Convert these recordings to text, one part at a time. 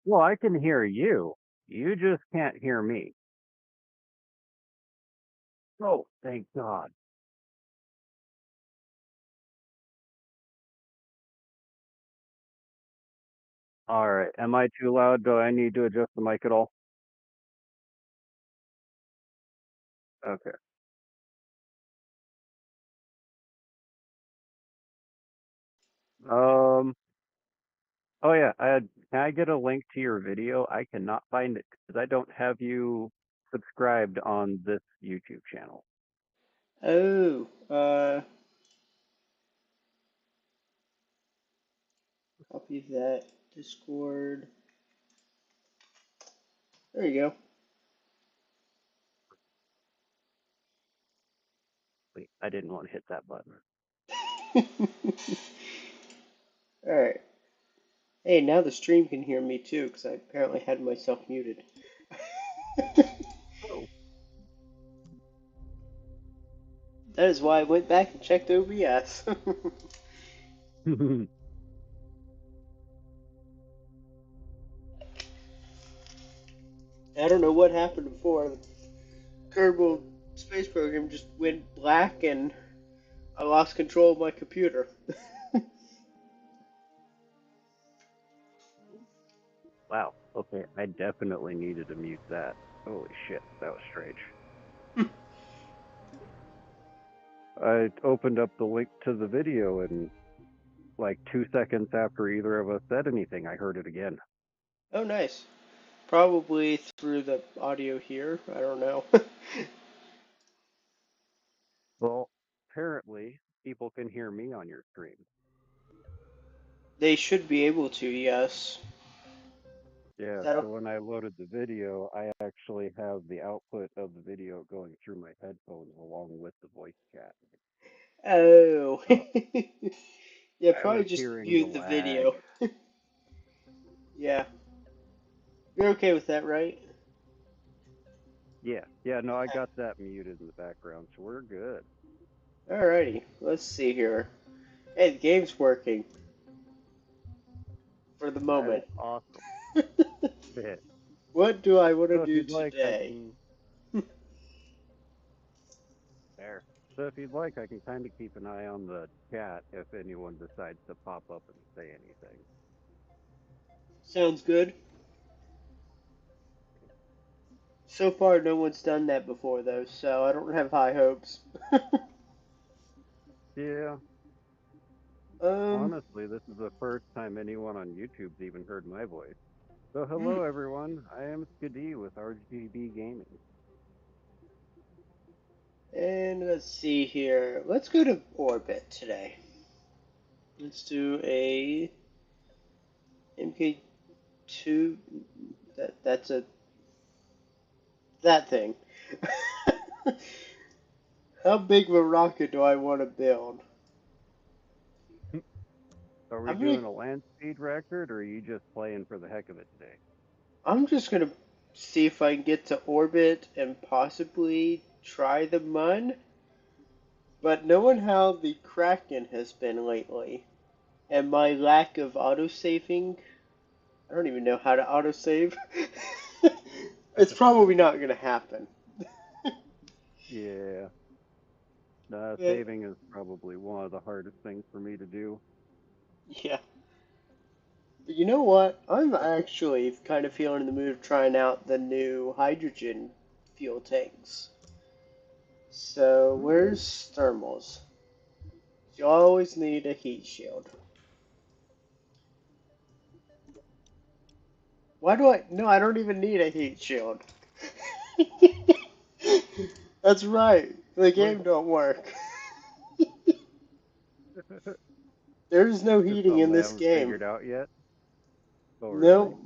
Well, I can hear you. You just can't hear me. Oh, thank God. All right. Am I too loud? Do I need to adjust the mic at all? Okay. Um. Oh yeah. Can I get a link to your video? I cannot find it because I don't have you subscribed on this YouTube channel. Oh, copy that. Discord. There you Wait, I didn't want to hit that button. go. Alright. Hey, now the stream can hear me too, because I apparently had myself muted. Oh. That is why I went back and checked OBS. I don't know what happened before. The Kerbal Space Program just went black and I lost control of my computer. Wow. Okay. I definitely needed to mute that. Holy shit. That was strange. I opened up the link to the video and like 2 seconds after either of us said anything, I heard it again. Oh, nice. Probably through the audio here. I don't know. Well, apparently people can hear me on your stream. They should be able to, yes. Yeah, That'll. so when I loaded the video, I actually have the output of the video going through my headphones along with the voice chat. Oh. So Yeah, I probably was just hearing the mute the lag. video. Yeah. You're okay with that, right? Yeah, yeah, no, I got that muted in the background, so we're good. Alrighty. Let's see here. Hey, the game's working for the That is moment. awesome. Fit. What do I want to So if do you'd like, I today? can there. So if you'd like, I can kind of keep an eye on the chat if anyone decides to pop up and say anything. Sounds good. So far, no one's done that before, though, so I don't have high hopes. Yeah, um, honestly, this is the first time anyone on YouTube's even heard my voice. So hmm. hello everyone, I am Skadi with RGB Gaming. And let's see here. Let's go to orbit today. Let's do a MK2. That's a that thing. How big of a rocket do I want to build? Are we I'm gonna. doing a land speed record or are you just playing for the heck of it today? I'm just gonna see if I can get to orbit and possibly try the mun. But knowing how the kraken has been lately, and my lack of autosaving, I don't even know how to autosave. It's probably not gonna happen. Yeah, But, saving is probably one of the hardest things for me to do. yeah. But you know what? I'm actually kind of feeling in the mood of trying out the new hydrogen fuel tanks. So Hmm. where's thermals? You always need a heat shield. Why do I? No, I don't even need a heat shield. That's right. The Wait, game don't work. There's no it's heating something in they this haven't game. figured out yet? Oh, really? Nope.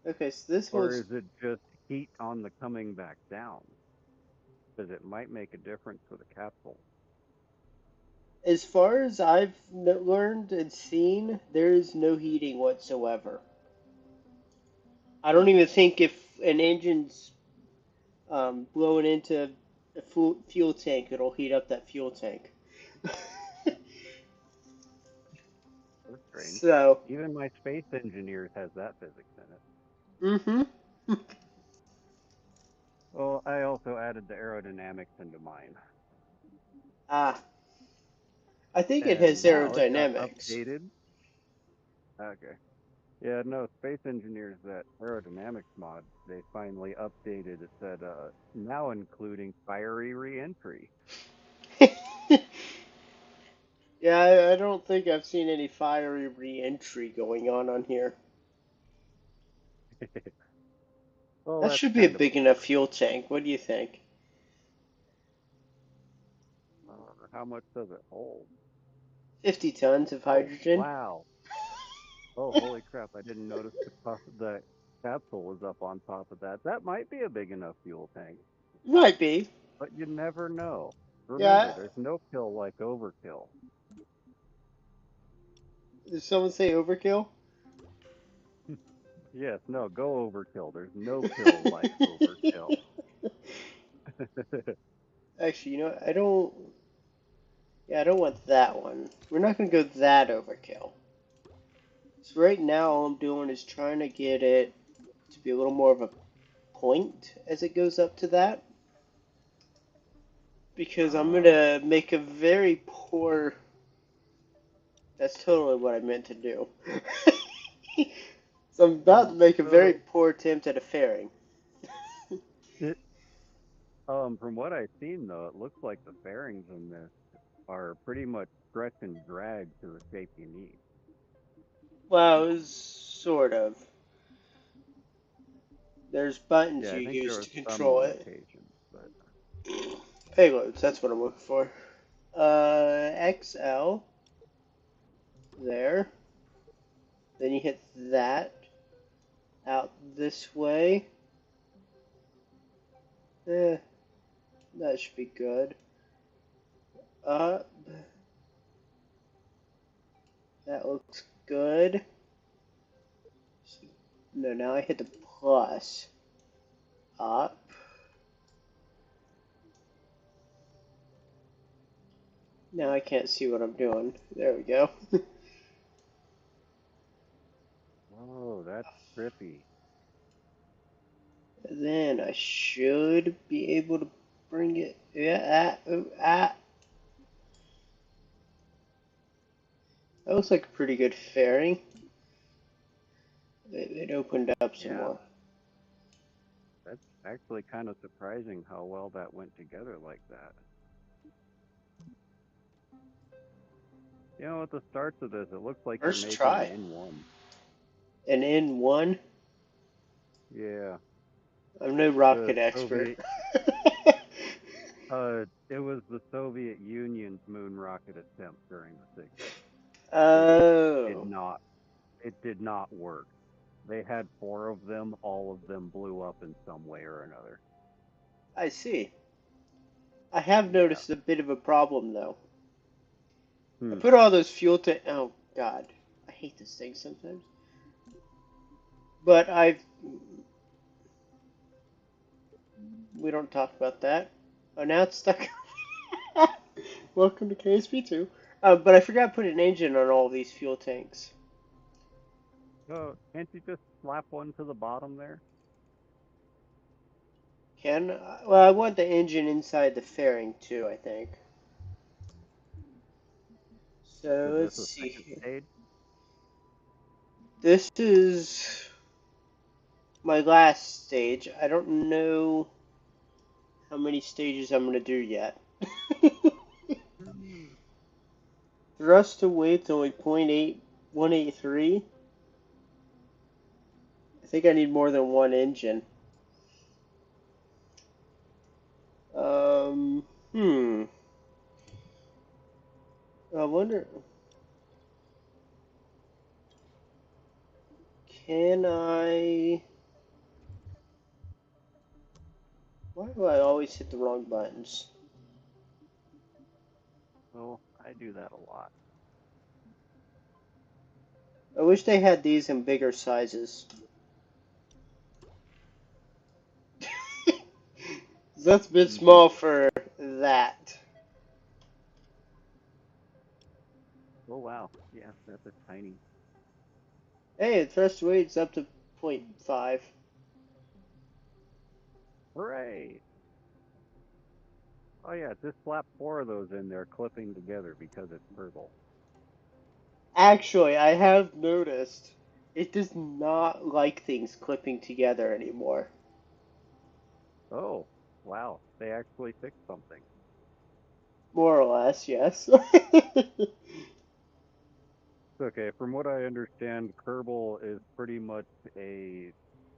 Okay, so this Or one's, is it just heat on the coming back down? Because it might make a difference for the capsule. as far as I've learned and seen, there is no heating whatsoever. I don't even think if an engine's blowing into a fuel tank, it'll heat up that fuel tank. strange. So, Even my space engineers has that physics in it. mm-hmm. Well, I also added the aerodynamics into mine, Ah, I think it and has now it got aerodynamics. updated. Okay. Yeah, no, space engineers, that aerodynamics mod, they finally updated. It said, now including fiery reentry. Yeah, I don't think I've seen any fiery re-entry going on here. Well, That that's should be a kind of a big enough plus. fuel tank. What do you think? How much does it hold? 50 tons of Oh, hydrogen? wow. Oh, holy crap. I didn't notice the capsule was up on top of that. That might be a big enough fuel tank, Might be. but you never know. Remember, Yeah, there's no kill like overkill. did someone say overkill? Yes, no, go overkill. There's no kill like overkill. Actually, I don't. Yeah, I don't want that one. We're not gonna go that overkill. So right now, all I'm doing is trying to get it to be a little more of a point as it goes up to that, because I'm Ah, gonna make a very poor. That's totally what I meant to do. So I'm about to make a very so poor attempt at a fairing. it, from what I've seen though, it looks like the fairings in this are pretty much stretch and drag to the shape you need. Well, sort of. There's buttons Yeah, you I think there use was to some control it. limitations, but Payloads, that's what I'm looking for. XL, there. Then you hit that out this way. Eh, that should be good. Up, that looks good. No, now I hit the plus. Up. Now I can't see what I'm doing. There we go. oh, that's trippy. Then I should be able to bring it. Yeah, that looks like a pretty good fairing. It opened up some Yeah, more. that's actually kind of surprising how well that went together like that. You know, at the starts of this, it looks like you're First making an try. N1. And in one, Yeah, I'm no the rocket expert. Soviet, it was the Soviet Union's moon rocket attempt during the 60s. It did Oh, not, it did not work. They had four of them, all of them blew up in some way or another. I see. I have Yeah. noticed a bit of a problem though. I Hmm. put all those fuel to. Oh God, I hate this thing sometimes. But I've. We don't talk about that. Oh, now it's stuck. Welcome to KSP2. But I forgot to put an engine on all these fuel tanks. So can't you just slap one to the bottom there? Well, I want the engine inside the fairing too, I think. So Is this let's a see second here. stage? This is my last stage. I don't know how many stages I'm gonna do yet. Hmm. Thrust to weight's only 0.8183. I think I need more than one engine. Um, hmm. I wonder, can I? Why do I always hit the wrong buttons? Well, I do that a lot. I wish they had these in bigger sizes. That's a bit Hmm. small for that. Oh wow. Yeah, that's a tiny. Hey, the thrust weight's up to point 0.5. Hooray! Oh yeah, just slap four of those in there, clipping together because it's purple. Actually, I have noticed it does not like things clipping together anymore. Oh, wow. They actually fixed something. More or less, yes. Okay, from what I understand, Kerbal is pretty much a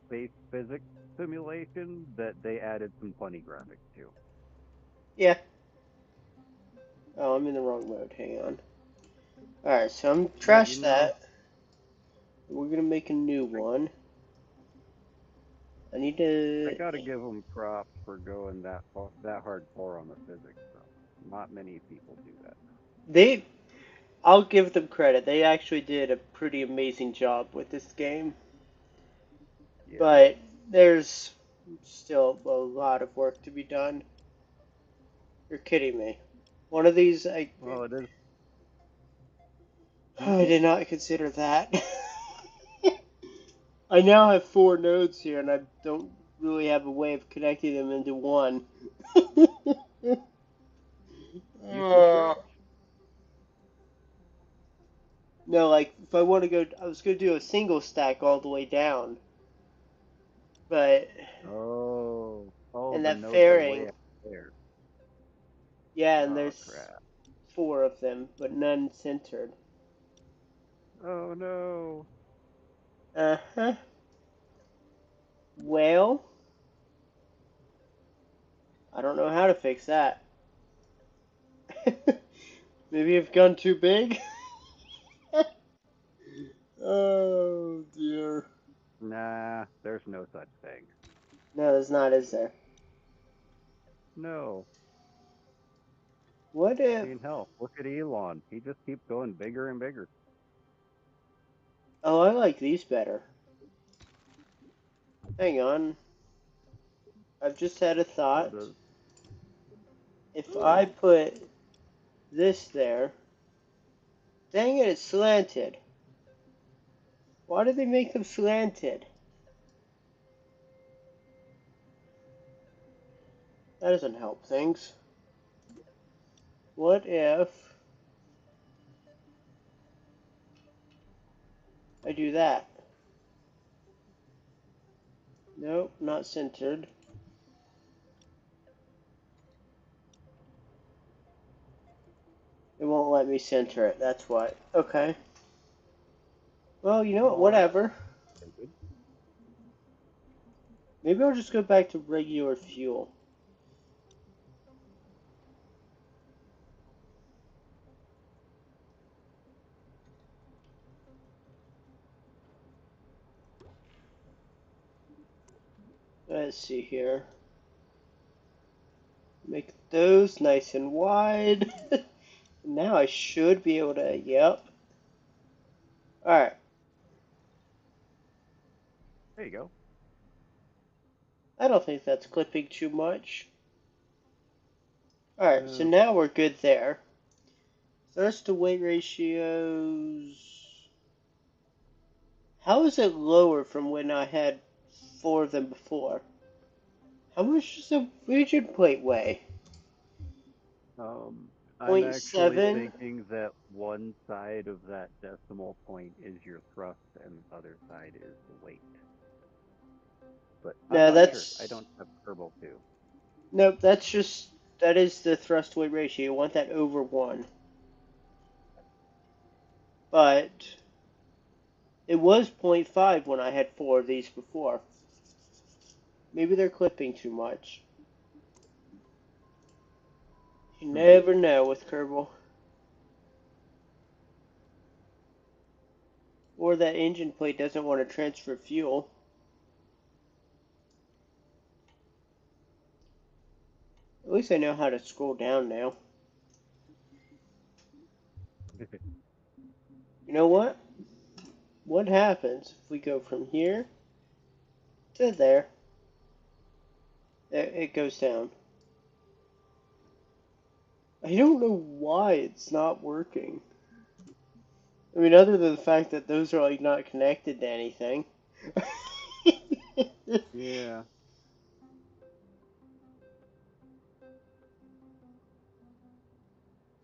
space physics simulation that they added some funny graphics to. Yeah. Oh, I'm in the wrong mode. Hang on. Alright, so I'm Yeah, trash that. We're gonna make a new one. I need I to. gotta give them props for going that hardcore on the physics stuff. Not many people do that. They. I'll give them credit. They actually did a pretty amazing job with this game. Yeah. But there's still a lot of work to be done. You're kidding me. One of these, Well, it is. Hmm? I did not consider that. I now have four nodes here, and I don't really have a way of connecting them into one. You could Uh, try. no, like if I want to go, I was going to do a single stack all the way down, but Oh, and the that nodes are fairing, way up there. yeah, and Oh there's crap. four of them, but none centered. Oh no. Uh huh. Well, I don't know how to fix that. Maybe I've gone too big. Oh dear. Nah, there's no such thing. No, there's not, is there? No. What I if? mean, hell, look at Elon. He just keeps going bigger and bigger. Oh, I like these better. Hang on. I've just had a So thought. does. If I Oh. put this there, dang it, it's slanted. Why do they make them slanted? That doesn't help things. What if I do that? Nope, not centered. It won't let me center it, that's why. Okay. Well, you know what, Well, that's whatever. stupid. Maybe I'll just go back to regular fuel. Let's see here. Make those nice and wide. Now I should be able to, yep. Alright, There you go. I don't think that's clipping too much. Alright, so Uh, now we're good there. Thrust to weight ratios. How is it lower from when I had four of them before? How much does a rigid plate weigh? um, I'm Point actually 0.7? thinking that one side of that decimal point is your thrust and the other side is the weight. But I'm No, not sure. I that's. don't have Kerbal 2. Nope, that's just. That is the thrust weight ratio. You want that over 1. But it was point 0.5 when I had four of these before. Maybe they're clipping too much. You Hmm. never know with Kerbal. Or that engine plate doesn't want to transfer fuel. At least I know how to scroll down now. You know what? What happens if we go from here to there? It goes down. I don't know why it's not working. I mean, other than the fact that those are like not connected to anything. Yeah,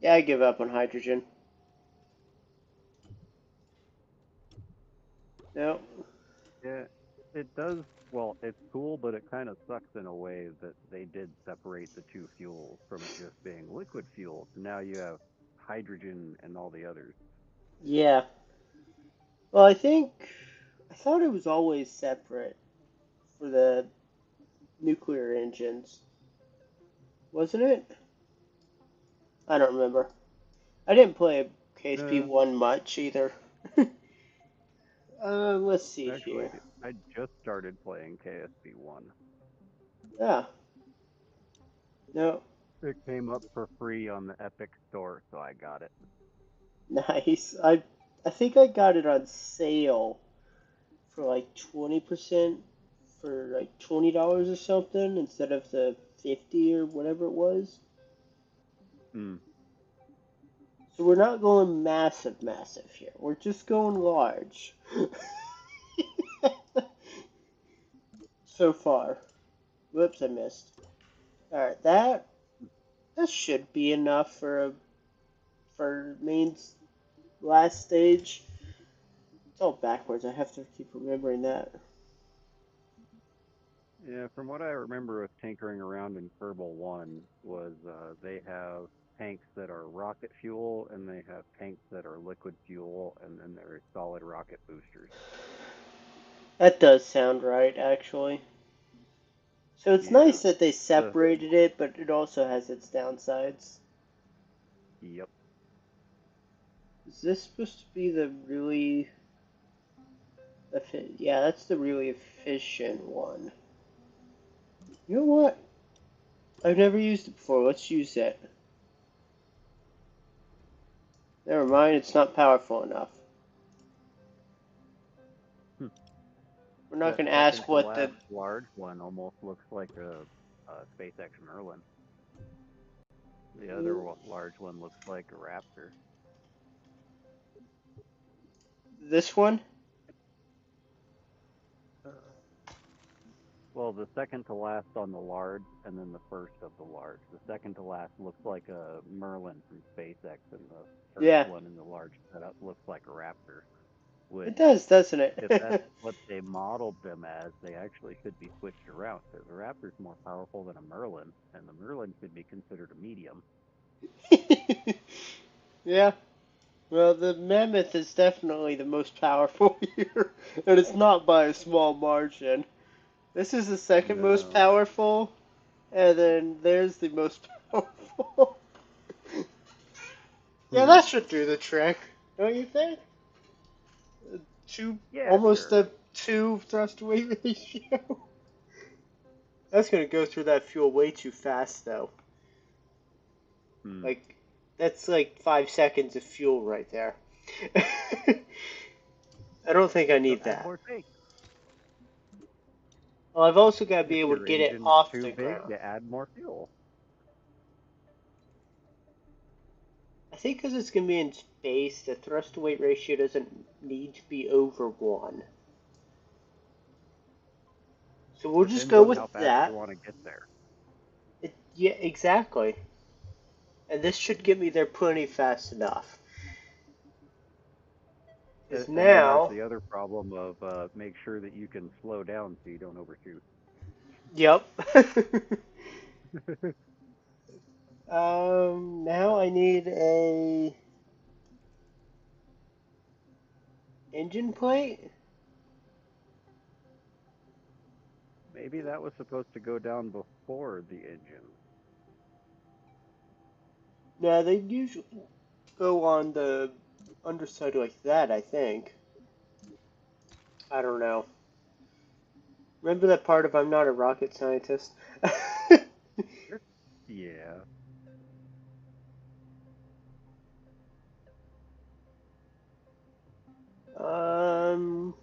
Yeah, I give up on hydrogen. No. yeah. It does. Well, it's cool, but it kind of sucks in a way that they did separate the two fuels from it just being liquid fuel. So now you have hydrogen and all the others. Yeah. Well, I thought it was always separate for the nuclear engines, wasn't it? I don't remember. I didn't play KSP Uh, one much either. Let's see Actually, here. I just started playing KSP one. Ah, no, It came up for free on the Epic Store, so I got it. nice. I think I got it on sale for like 20% for like $20 or something instead of the 50 or whatever it was. Hmm. So we're not going massive, massive here. We're just going large. So far. Whoops, I missed. Alright, that should be enough for main's last stage. It's all backwards. I have to keep remembering that. Yeah, from what I remember of tinkering around in Kerbal One was they have tanks that are rocket fuel and they have tanks that are liquid fuel and then there are solid rocket boosters. That does sound right, actually. So it's Yeah. nice that they The separated it, but it also has its downsides. Yep. Is this supposed to be the really yeah, that's the really efficient one. You know what? I've never used it before. Let's use it. Never mind, it's not powerful enough. Hmm. We're not That going to second ask to what the. last large one almost looks like a SpaceX Merlin. The other large one looks like a Raptor. This one? Uh, Well, the second to last on the large, and then the first of the large. The second to last looks like a Merlin from SpaceX, and the first Yeah, one in the large setup looks like a Raptor. it Which, does, doesn't if that's it? what they modeled them as, they actually should be switched around because the Raptor's more powerful than a Merlin, and the Merlin should be considered a medium. Yeah, well, the Mammoth is definitely the most powerful here, and it's not by a small margin. This is the second most No. powerful, and then there's the most powerful. Yeah, Hmm. that should do the trick, don't you think? Two, Yeah, almost sure. a two thrust to weight ratio. That's gonna go through that fuel way too fast, though. Hmm. Like, that's like 5 seconds of fuel right there. I don't think I So need add that. more tanks. Well, I've also got to be If able to your get it engine's off too the big, ground. you add more fuel. I think because it's going to be in space, the thrust to weight ratio doesn't need to be over 1. So we'll just Depends go on with how fast you that. want to get there. Yeah, exactly. And this should get me there plenty fast enough. Because And then there's now, the other problem of make sure that you can slow down so you don't overshoot. yep. Now I need a engine plate. Maybe that was supposed to go down before the engine. Yeah, they usually go on the underside like that, I think. I don't know. Remember that part of I'm not a rocket scientist? Yeah, um,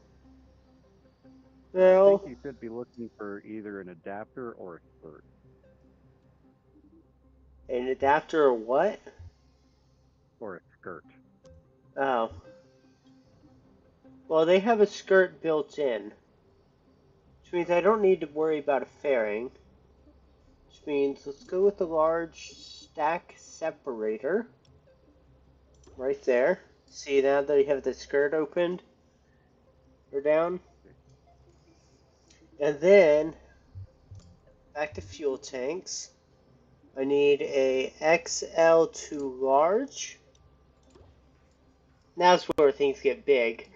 I think well, you should be looking for either an adapter or a skirt. an adapter or what? Or a skirt. Oh. Well, they have a skirt built in, which means I don't need to worry about a fairing. Which means let's go with the large stack separator right there. See now that you have the skirt opened or down? And then back to fuel tanks. I need a XL to large. Now's where things get big.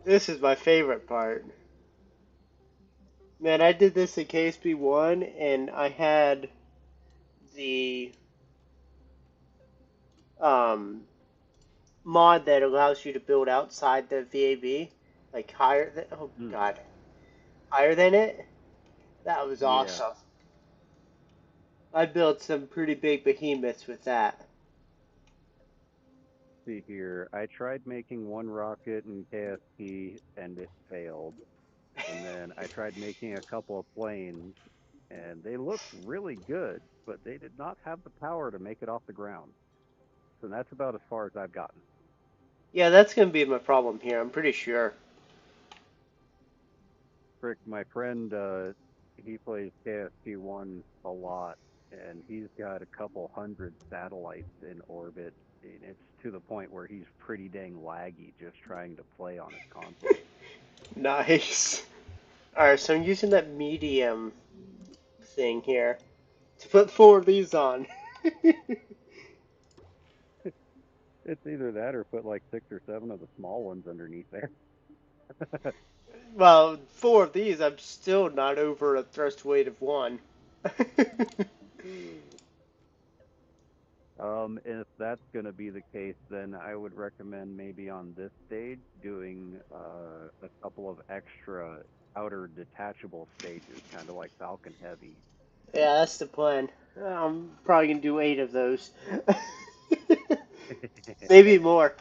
This is my favorite part. Man, I did this in KSP1 and I had the um, mod that allows you to build outside the VAB, like higher than, oh god, higher than it. That was Yeah. awesome. I built some pretty big behemoths with that. See here. I tried making one rocket in KSP and it failed. And then I tried making a couple of planes and they looked really good, but they did not have the power to make it off the ground. So that's about as far as I've gotten. Yeah, that's gonna be my problem here. I'm pretty sure. Frick, my friend, he plays KSP1 a lot, and he's got a couple hundred satellites in orbit. And it's to the point where he's pretty dang laggy just trying to play on his console. Nice. All right, so I'm using that medium thing here to put four of these on. It's either that or put like 6 or 7 of the small ones underneath there. Well, four of these, I'm still not over a thrust weight of one. If that's going to be the case, then I would recommend maybe on this stage doing a couple of extra outer detachable stages, kind of like Falcon Heavy. Yeah, that's the plan. I'm probably gonna do 8 of those. Maybe more.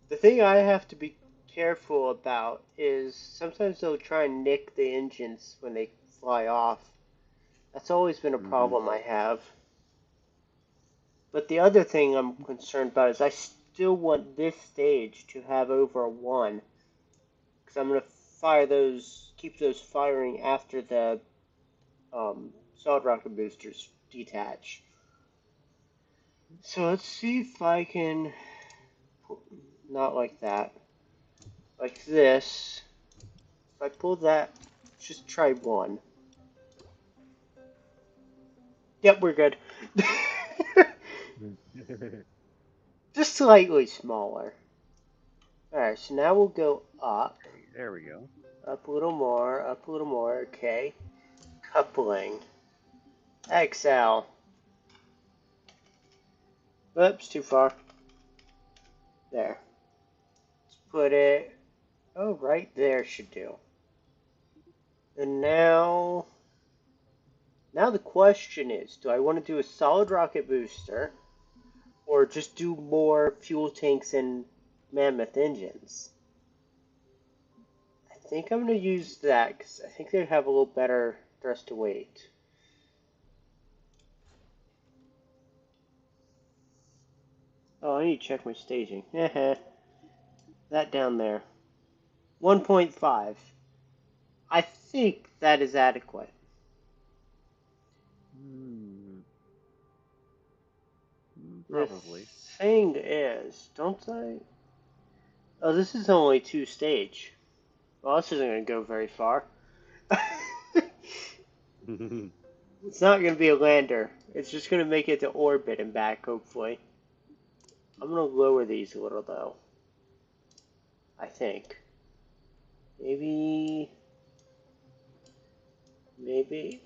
The thing I have to be careful about is sometimes they'll try and nick the engines when they fly off. That's always been a Hmm. problem I have. But the other thing I'm concerned about is I still want this stage to have over a 1. Because I'm going to fire those, keep those firing after the solid rocket boosters detach. So let's see if I can, not like that, like this. If I pull that, just try 1. Yep, we're good. Just slightly smaller. Alright, so now we'll go up. Okay, there we go. Up a little more, up a little more, okay. Coupling. XL. Oops, too far. There. Let's put it, oh, right there should do. And now the question is, do I want to do a solid rocket booster or just do more fuel tanks and mammoth engines? I think I'm going to use that because I think they have a little better thrust to weight. Oh, I need to check my staging. That down there. 1.5. I think that is adequate. Hmm, The probably. thing is, don't I? Oh, this is only 2 stage. Well, this isn't going to go very far. It's not going to be a lander. It's just going to make it to orbit and back, hopefully. I'm going to lower these a little, though. I think. Maybe. Maybe.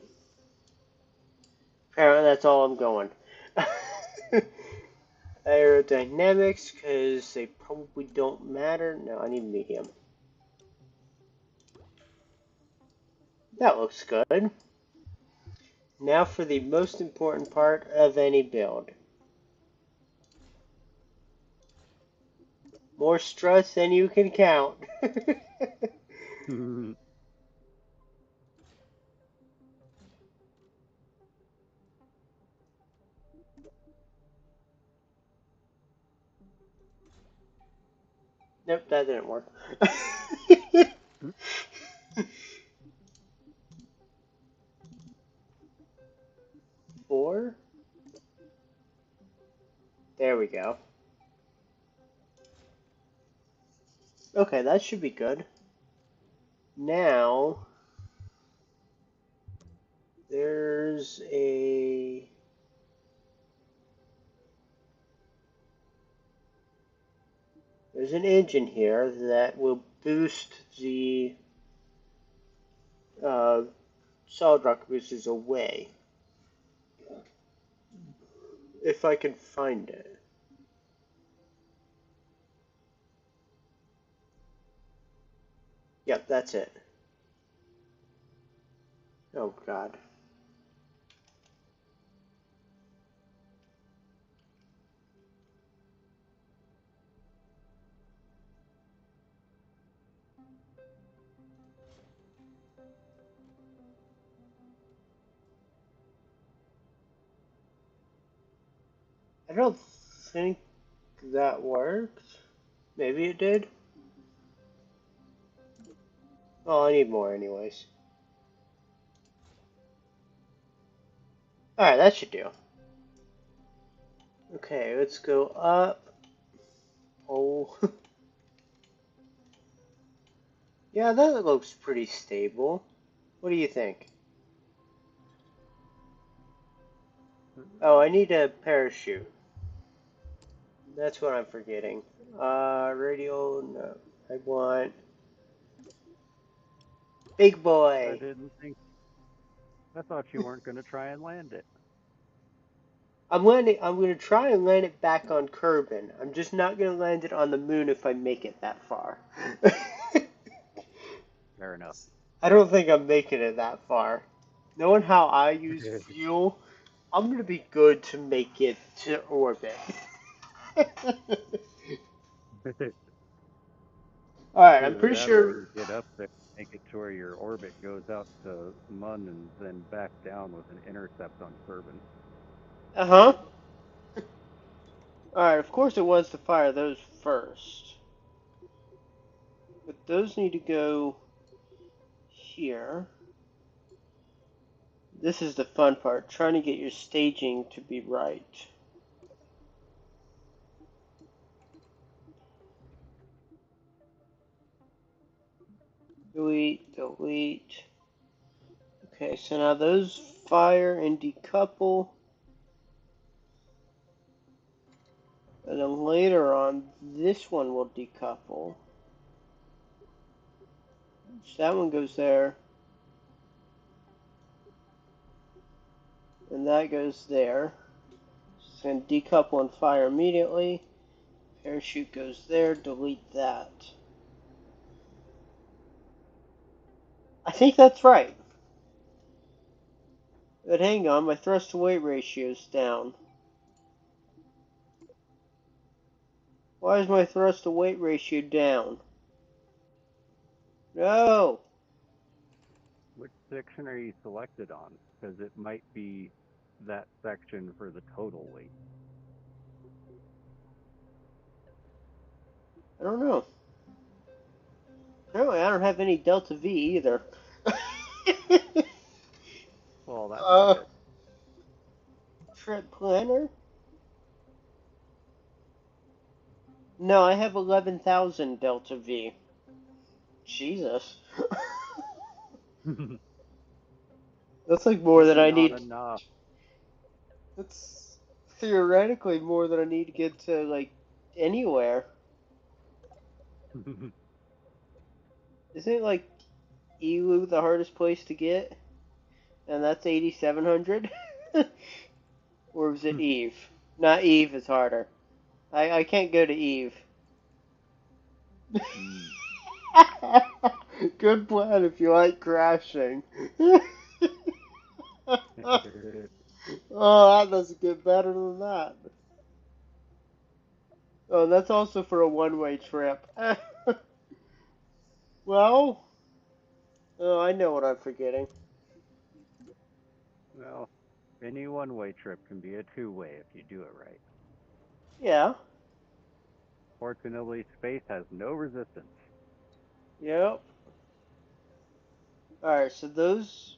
Apparently, that's all I'm going. Aerodynamics, because they probably don't matter. No, I need medium. That looks good. Now for the most important part of any build. More struts than you can count. Nope, that didn't work. Hmm. 4. There we go. Okay, that should be good. Now, there's a... There's an engine here that will boost the uh, solid rocket boosters away. If I can find it. Yep, that's it. Oh god. I don't think that worked. Maybe it did. Oh, I need more anyways. Alright, that should do. Okay, let's go up. Oh. Yeah, that looks pretty stable. What do you think? Oh, I need a parachute. That's what I'm forgetting. Radio, no. I want big I boy. didn't think. I thought you weren't going to try and land it. I'm gonna try and land it back on Kerbin. I'm just not gonna land it on the moon if I make it that far. Fair enough. I don't think I'm making it that far. Knowing how I use fuel, I'm gonna be good to make it to orbit. Alright, I'm Either pretty that or sure. you get up there, make it to where your orbit goes out to Mun and then back down with an intercept on Kerbin. Uh huh. Alright, of course it wants to fire those first. But those need to go here. This is the fun part, trying to get your staging to be right. Delete, delete. Okay, so now those fire and decouple. And then later on, this one will decouple. So that one goes there. And that goes there. So it's going to decouple and fire immediately. Parachute goes there, delete that. I think that's right. But hang on, my thrust to weight ratio is down. Why is my thrust to weight ratio down? No! Which section are you selected on? Because it might be that section for the total weight. I don't know. Apparently I don't have any delta V either. Well, that's uh, good. trip planner? No, I have 11,000 delta V. Jesus. That's like more That's than I not need. enough. That's theoretically more than I need to get to, like, anywhere. Isn't it like Elu the hardest place to get? And that's 8,700? Or was it Eve? Not Eve is harder. I can't go to Eve. Mm. Good plan if you like crashing. Oh, that doesn't get better than that. Oh, that's also for a one-way trip. Well, oh, I know what I'm forgetting. Well, any one-way trip can be a two-way if you do it right. Yeah. Fortunately, space has no resistance. Yep. Alright, so those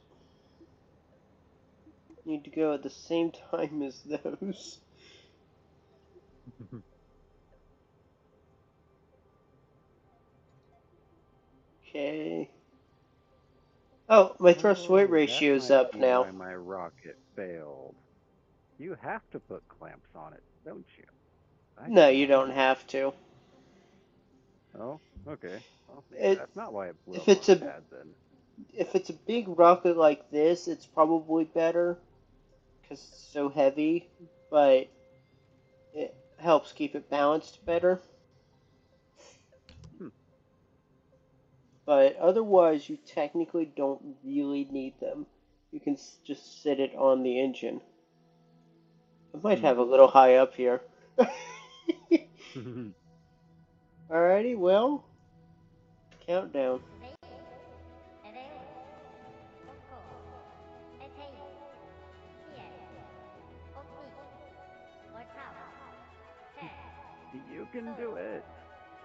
need to go at the same time as those. Okay. Oh, my thrust weight Oh, that ratio is might up be now. why my rocket failed. You have to put clamps on it, don't you? I No, you thought don't you. have to. Oh, okay. Well, maybe It that's not why it blew if up it's on a pad then. if it's a big rocket like this, it's probably better because it's so heavy, but it helps keep it balanced better. Hmm. But otherwise, you technically don't really need them. You can just sit it on the engine. I might Hmm. have a little high up here. Alrighty, well, countdown. You can do it.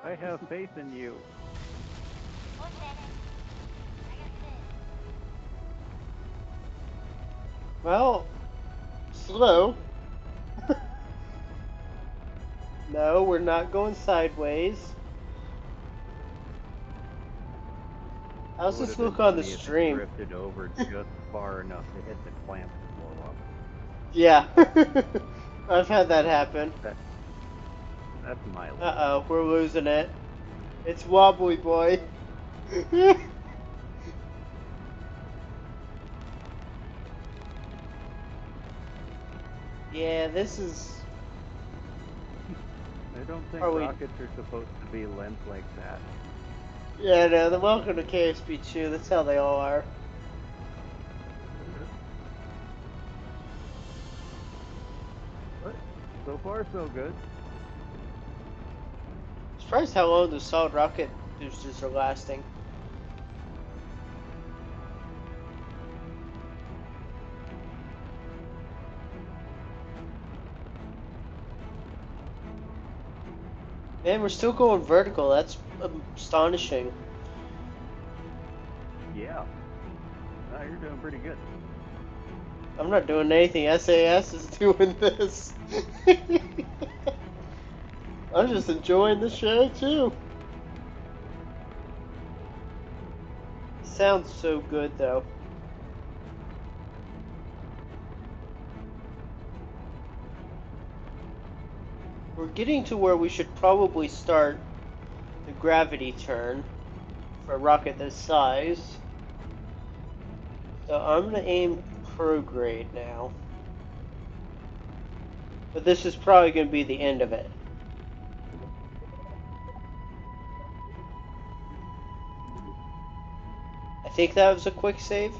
I have faith in you. Well, slow. No, we're not going sideways. It How's would this have been look on the funny if it stream? drifted over just far enough to hit the clamps and blow up. Yeah, I've had that happen. That that's my luck. Uh-oh, we're losing it. It's wobbly boy. Yeah, this is. I don't think Are we? rockets are supposed to be lent like that. Yeah, no, the welcome to KSP2. That's how they all are. But so far so good. Surprised how long the solid rocket boosters are lasting. Man, we're still going vertical. That's astonishing. Yeah. You're doing pretty good. I'm not doing anything. SAS is doing this. I'm just enjoying the show too. Sounds so good though. We're getting to where we should probably start the gravity turn for a rocket this size. So I'm gonna aim prograde now. But this is probably gonna be the end of it. I think that was a quick save.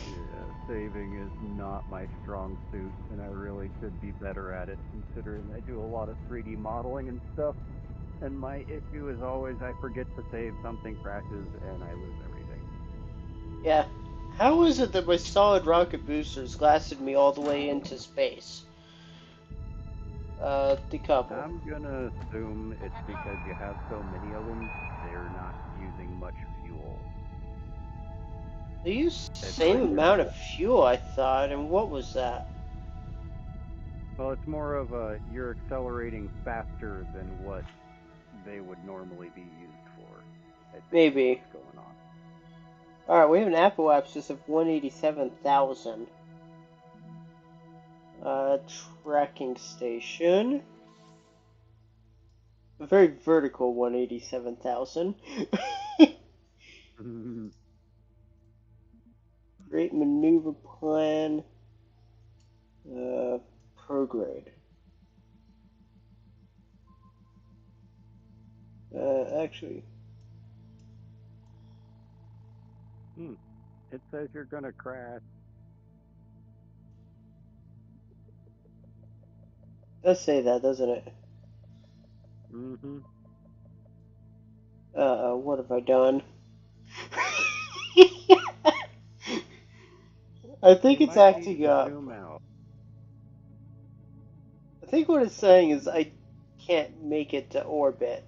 Yeah, saving is not my strong suit, and I really should be better at it considering I do a lot of 3D modeling and stuff. And my issue is always I forget to save, something crashes, and I lose everything. Yeah. How is it that my solid rocket boosters lasted me all the way into space? Decouple. I'm gonna assume it's because you have so many of them, they're not using much fuel. They use the It's same like amount of fuel, I thought, and what was that? well, it's more of a you're accelerating faster than what they would normally be used for. I think is Maybe. what's going on. Alright, we have an apoapsis of 187,000. Uh, Tracking station. A very vertical 187,000. Great maneuver plan. Prograde. Actually, Hmm. It says you're gonna crash. does say that, doesn't it? Mm-hmm. What have I done? I think You it's might need acting to up. zoom out. think what it's saying is I can't make it to orbit.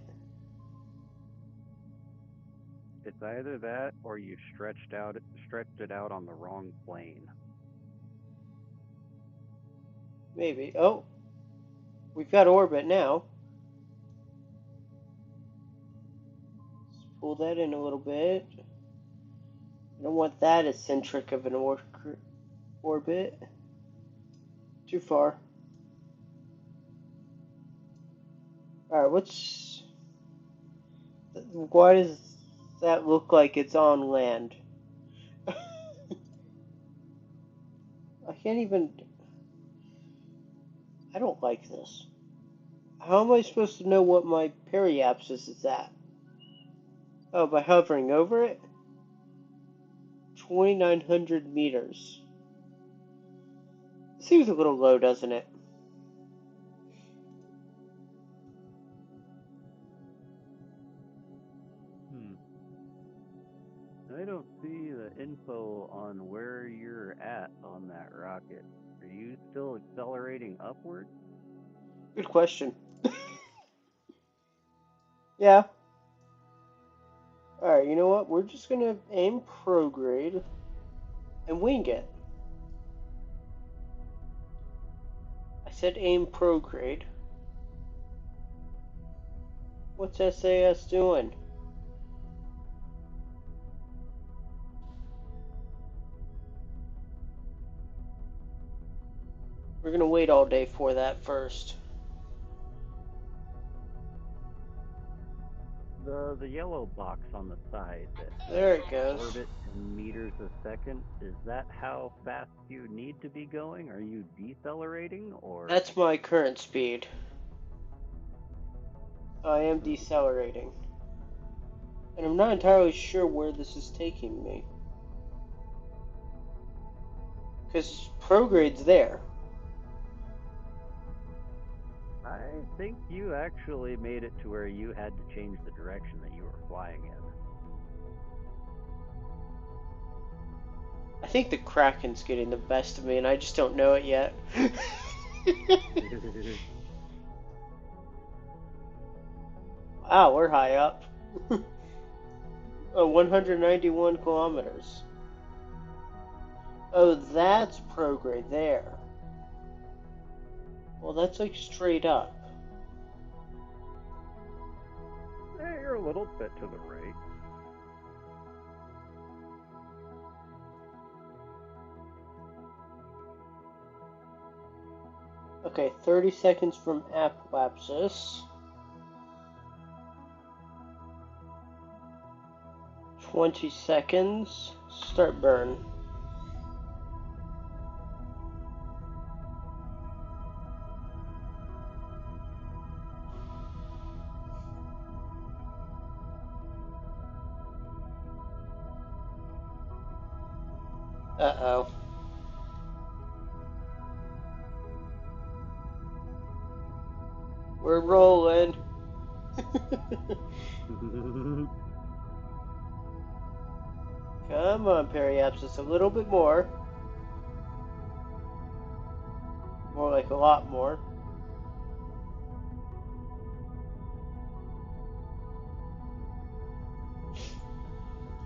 It's either that or you stretched it out on the wrong plane. Maybe. Oh, we've got orbit now. Let's pull that in a little bit. I don't want that eccentric of an orbit. Too far. Alright, why does that look like it's on land? I can't even. I don't like this. How am I supposed to know what my periapsis is at? Oh, by hovering over it? 2,900 meters. Seems a little low, doesn't it? Hmm. I don't see the info on where you're at on that rocket. Are you still accelerating upward? Good question. Yeah. Alright, you know what? We're just gonna aim prograde and wing it. I said aim prograde. What's SAS doing? We're gonna wait all day for that first. The yellow box on the side that There says it goes. orbit in meters a second, is that how fast you need to be going? Are you decelerating or That's my current speed. I am oh, decelerating. And I'm not entirely sure where this is taking me. Because prograde's there. I think you actually made it to where you had to change the direction that you were flying I think the kraken's getting the best of me and I just don't know it yet. in. Wow, we're high up. 191 kilometers. Oh, that's prograde there. Well, that's like straight up. You're a little bit to the right. Okay, 30 seconds from apoapsis. 20 seconds. Start burn. Uh-oh. We're rolling. Come on, periapsis, a little bit more. More like a lot more.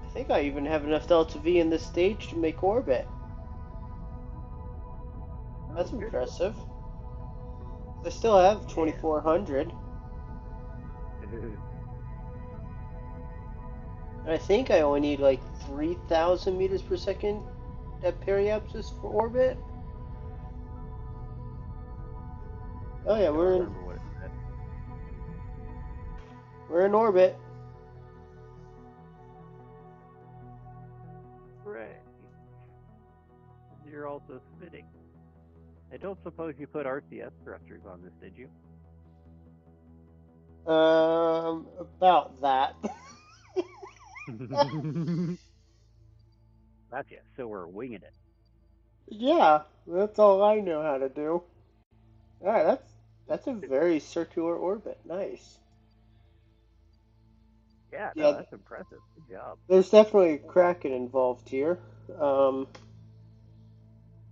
I think I even have enough delta V in this stage to make orbit. Oh, That's good. impressive. I still have Yeah. 2,400. And I think I only need like 3,000 meters per second at periapsis for orbit. Oh yeah, I don't remember what it said. we're in orbit. Right. You're also spitting. I don't suppose you put RCS thrusters on this, did you? About that. Gotcha. So we're winging it. Yeah, that's all I know how to do. Alright, that's a very circular orbit. Nice. Yeah, no, Yeah, that's impressive. Good job. there's definitely a kraken involved here. Um,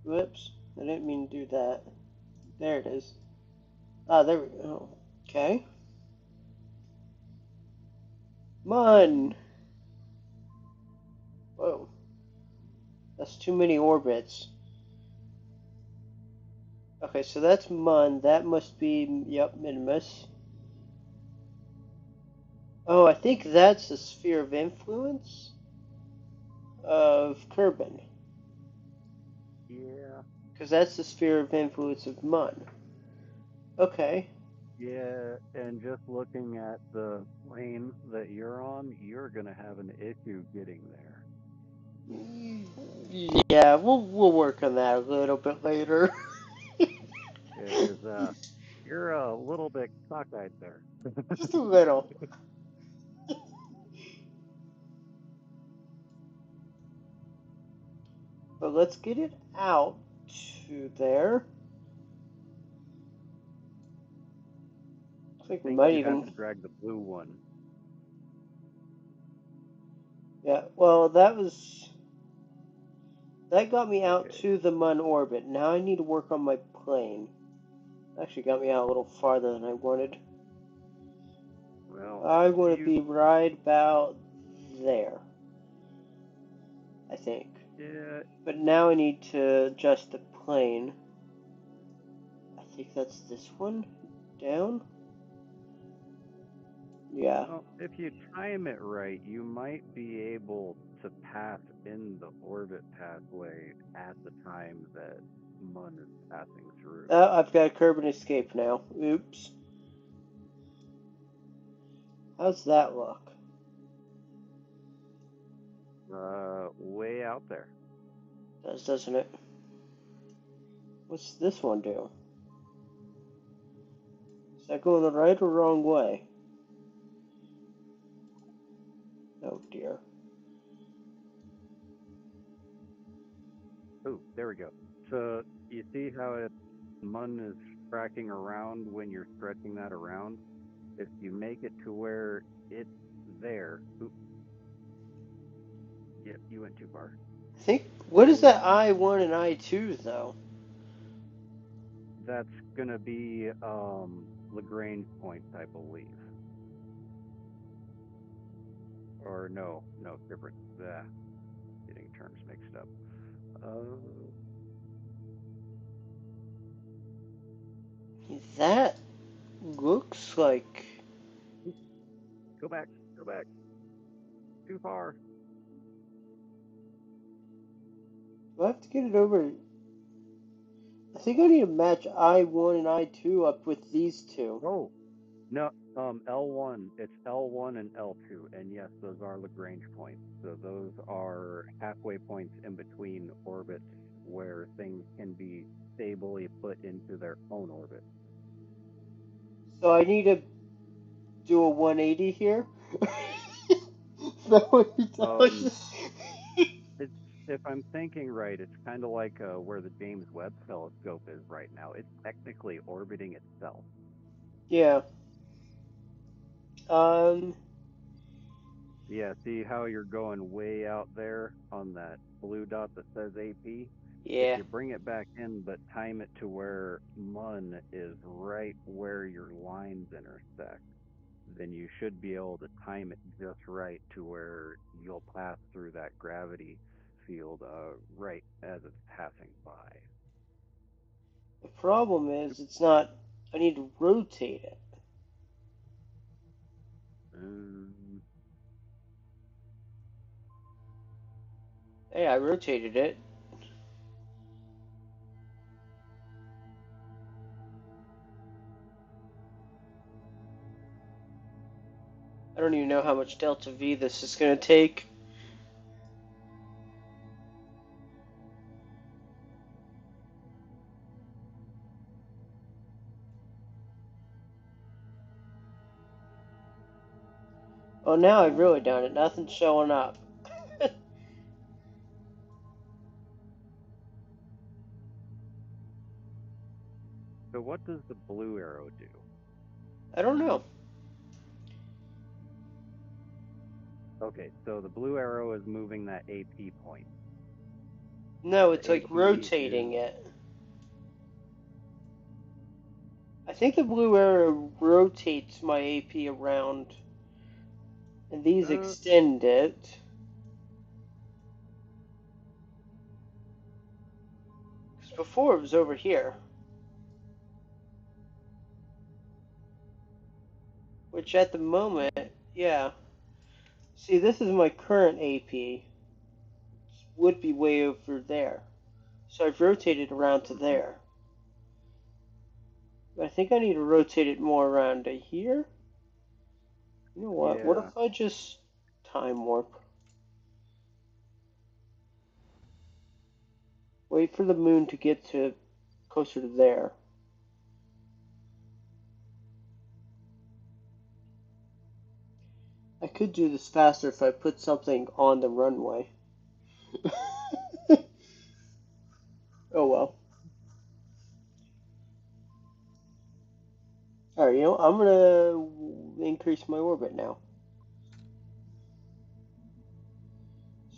Whoops, I didn't mean to do that. There it is. Ah, there we go. Okay. Mun. Whoa, that's too many orbits. Okay, so that's Mun. That must be, yep, Minimus. Oh, I think that's the sphere of influence of Kerbin. Yeah, Because that's the sphere of influence of Mun. Okay. yeah, and just looking at the lane that you're on, you're gonna have an issue getting there. Yeah, we'll work on that a little bit later. Yeah, 'cause you're a little bit cockeyed there. Just a little. But let's get it out to there. I think we Think might you have even. to drag the blue one. Yeah, well, that got me out Okay, to the Mun orbit. Now I need to work on my plane. Actually, got me out a little farther than I wanted. well, I want to you, be right about there, I think. yeah, But now I need to adjust the plane. I think that's this one. Down? Yeah. well, if you time it right, you might be able to pass in the orbit pathway at the time that Mun is passing through. I've got a curb and escape now. Oops. How's that look? Way out there. Doesn't it? What's this one do? Is that going the right or wrong way? Oh dear. Oh, there we go. So you see how Mun is tracking around when you're stretching that around? If you make it to where it's there, oops, yep, you went too far. I think. What is that And I-1 and I-2 though? that's gonna be Lagrange points, I believe. Or no, different. Getting terms mixed up. Uh, That looks like. go back, go back, too far. Do I have to get it over? I think I need to match I-1 and I-2 up with these two. Oh, no, L1, it's L1 and L2, and yes, those are Lagrange points. So those are halfway points in between orbits where things can be stably put into their own orbit. So I need to do a 180 here. Is that what you're telling Um, us? it's if I'm thinking right, it's kind of like where the James Webb Telescope is right now. It's technically orbiting itself. Yeah. Um. Yeah, see how you're going way out there on that blue dot that says AP? If Yeah. you bring it back in, but time it to where Mun is right where your lines intersect, then you should be able to time it just right to where you'll pass through that gravity field right as it's passing by. The problem is it's not. I need to rotate it. Um, Hey, I rotated it. I don't even know how much delta V this is gonna take. Oh, now I've really done it. Nothing's showing up. so what does the blue arrow do? I don't know. Okay, so the blue arrow is moving that AP point. No, The it's like AP is rotating it. I I think the blue arrow rotates my AP around, and these Uh, extend it. Because before it was over here, which at the moment, yeah. See, this is my current AP. Would be way over there. So I've rotated around to mhm. there. But I think I need to rotate it more around to here. You know what? What Yeah, if I just time warp? Wait for the moon to get to closer to there. I could do this faster if I put something on the runway. Oh well. Alright, you know, I'm gonna increase my orbit now.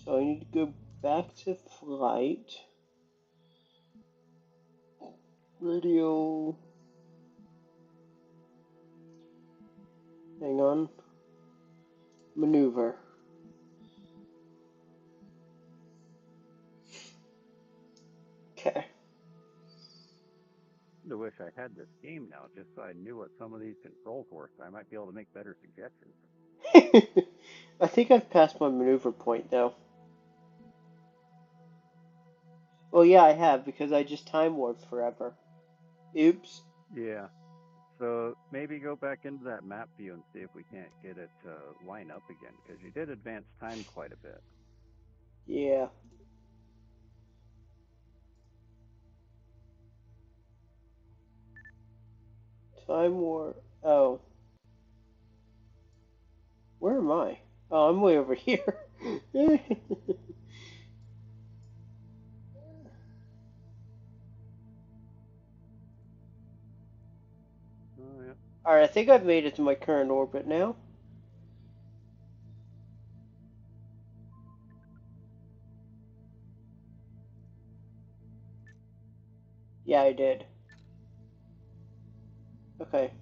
So I need to go back to flight. Radio. Hang on. Maneuver. Okay. I wish I had this game now, just so I knew what some of these controls were, so I might be able to make better suggestions. I think I've passed my maneuver point though. Well, yeah, I have because I just time warped forever. Oops. Yeah. So maybe go back into that map view and see if we can't get it to line up again, because you did advance time quite a bit. Yeah. Time warp. Oh, where am I? Oh, I'm way over here. Oh yeah. Alright, I think I've made it to my current orbit now. Yeah, I did. Okay.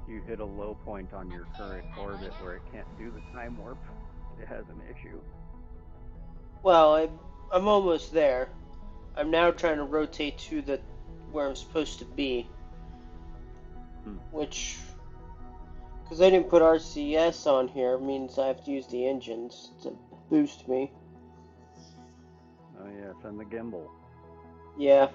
You hit a low point on your current orbit where it can't do the time warp. It has an issue. Well, I'm almost there. I'm now trying to rotate to the where I'm supposed to be, Hmm. which, because I didn't put RCS on here, means I have to use the engines to boost me. Oh yes, and the gimbal. Yeah.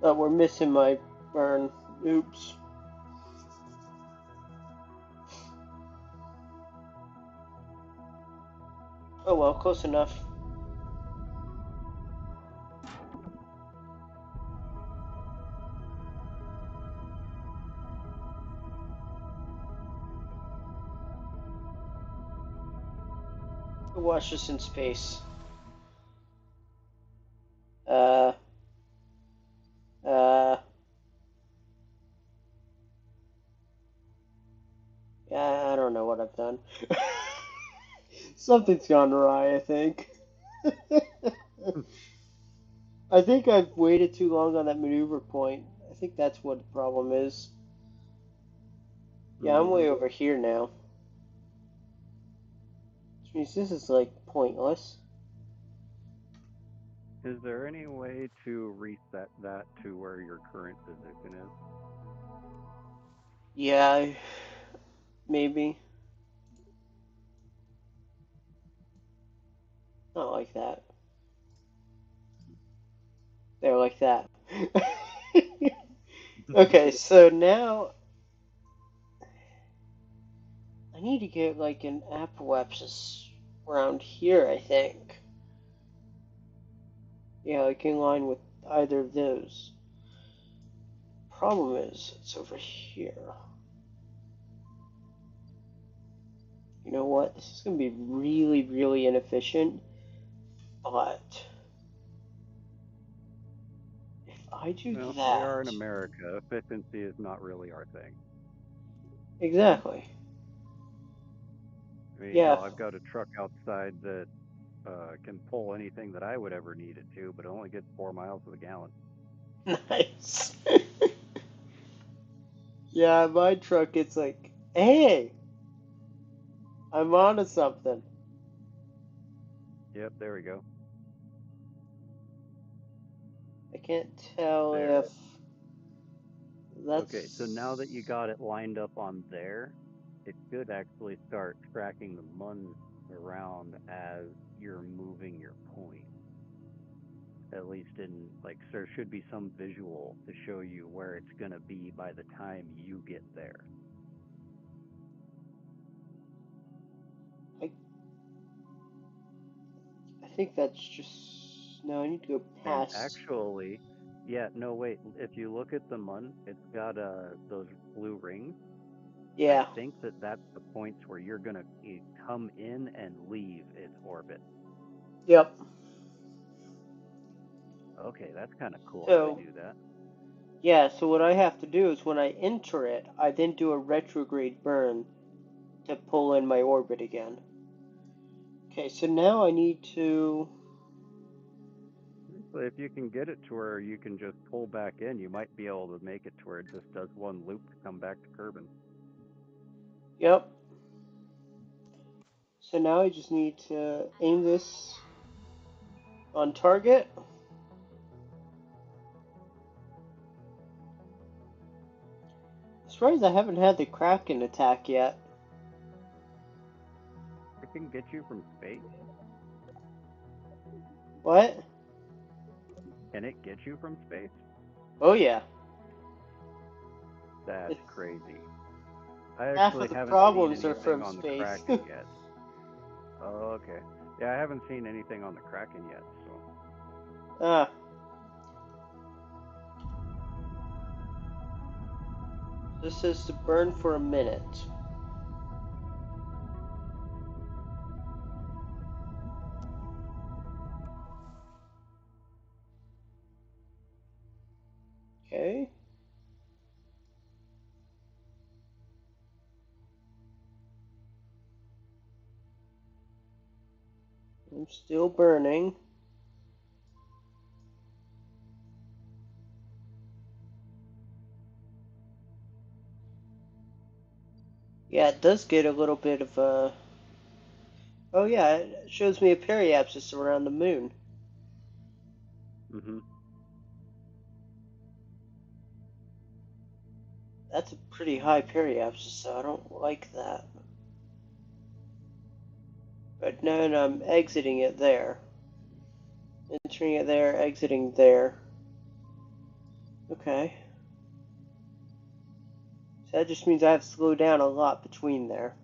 Oh, we're missing my burn. Oops. Oh well, close enough. We'll watch this in space. Uh, uh, yeah, I don't know what I've done. Something's gone awry, I think. I think I've waited too long on that maneuver point. I think that's what the problem is. Yeah, I'm Mm-hmm. way over here now. Which means this is like pointless. Is there any way to reset that to where your current position is? Yeah, maybe. Not like that. They're like that. Okay, so now I need to get like an apoapsis around here, I think. Yeah, like in line with either of those. Problem is, it's over here. You know what? This is going to be really, really inefficient, but I do Well, we are in that. America. Efficiency is not really our thing. Exactly. I mean, Yeah. hell, I've got a truck outside that can pull anything that I would ever need it to, but it only gets 4 miles to the gallon. Nice. Yeah, my truck, it's like, hey, I'm onto something. Yep, there we go. I can't tell There. if Okay, so now that you that's. got it lined up on there, it should actually start tracking the mun around as you're moving your point. At least in, like, there should be some visual to show you where it's going to be by the time you get there. I, I think that's just. No, I need to go And past. actually, yeah, no, wait. If you look at the mun, it's got those blue rings. I Yeah. think that that's the points where you're gonna come in and leave its orbit. Yep. Okay, that's kind of cool how they So, do that. yeah, so what I have to do is when I enter it, I then do a retrograde burn to pull in my orbit again. Okay, so now I need to. So if you can get it to where you can just pull back in, you might be able to make it to where it just does one loop to come back to Kerbin. Yep. So now I just need to aim this on target. I'm surprised I haven't had the kraken attack yet. It can get you from space. What? Can it get you from space? Oh yeah. That's It's crazy. I half actually of the haven't seen problems are anything from on the space. Kraken yet. Oh, okay. Yeah, I haven't seen anything on the Kraken yet, so. Ah, this is to burn for a minute. Okay. I'm still burning. Yeah, it does get a little bit of a. Oh yeah, it shows me a periapsis around the moon. Hmm. That's a pretty high periapsis, so I don't like that. But then I'm exiting it there. Entering it there, exiting there. Okay. So that just means I have to slow down a lot between there.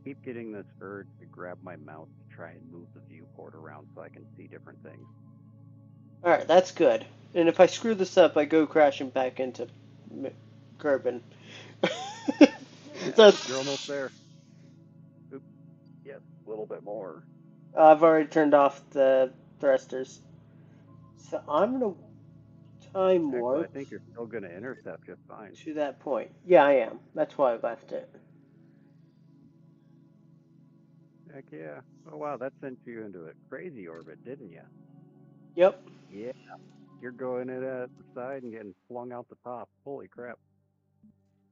Keep getting this urge to grab my mouse to try and move the viewport around so I can see different things. Alright, that's good. And if I screw this up, I go crashing back into Kerbin. Yeah, So you're almost there. Oop, yes, a little bit more. I've already turned off the thrusters. So I'm going to time Actually, I warp think you're still going to intercept just fine. to that point. Yeah, I am. That's why I left it. Heck yeah. Oh, wow, that sent you into a crazy orbit, didn't you? Yep. Yeah, you're going in at the side and getting flung out the top. Holy crap.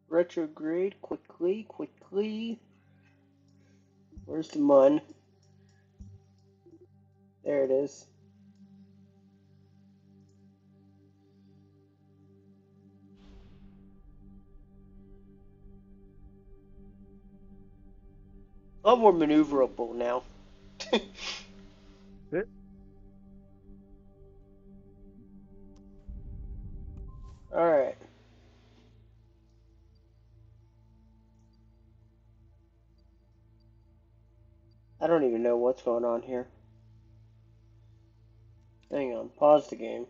Retrograde quickly, quickly. Where's the mun? There it is. A lot more maneuverable now. Eh, Alright. I don't even know what's going on here. Hang on. Pause the game.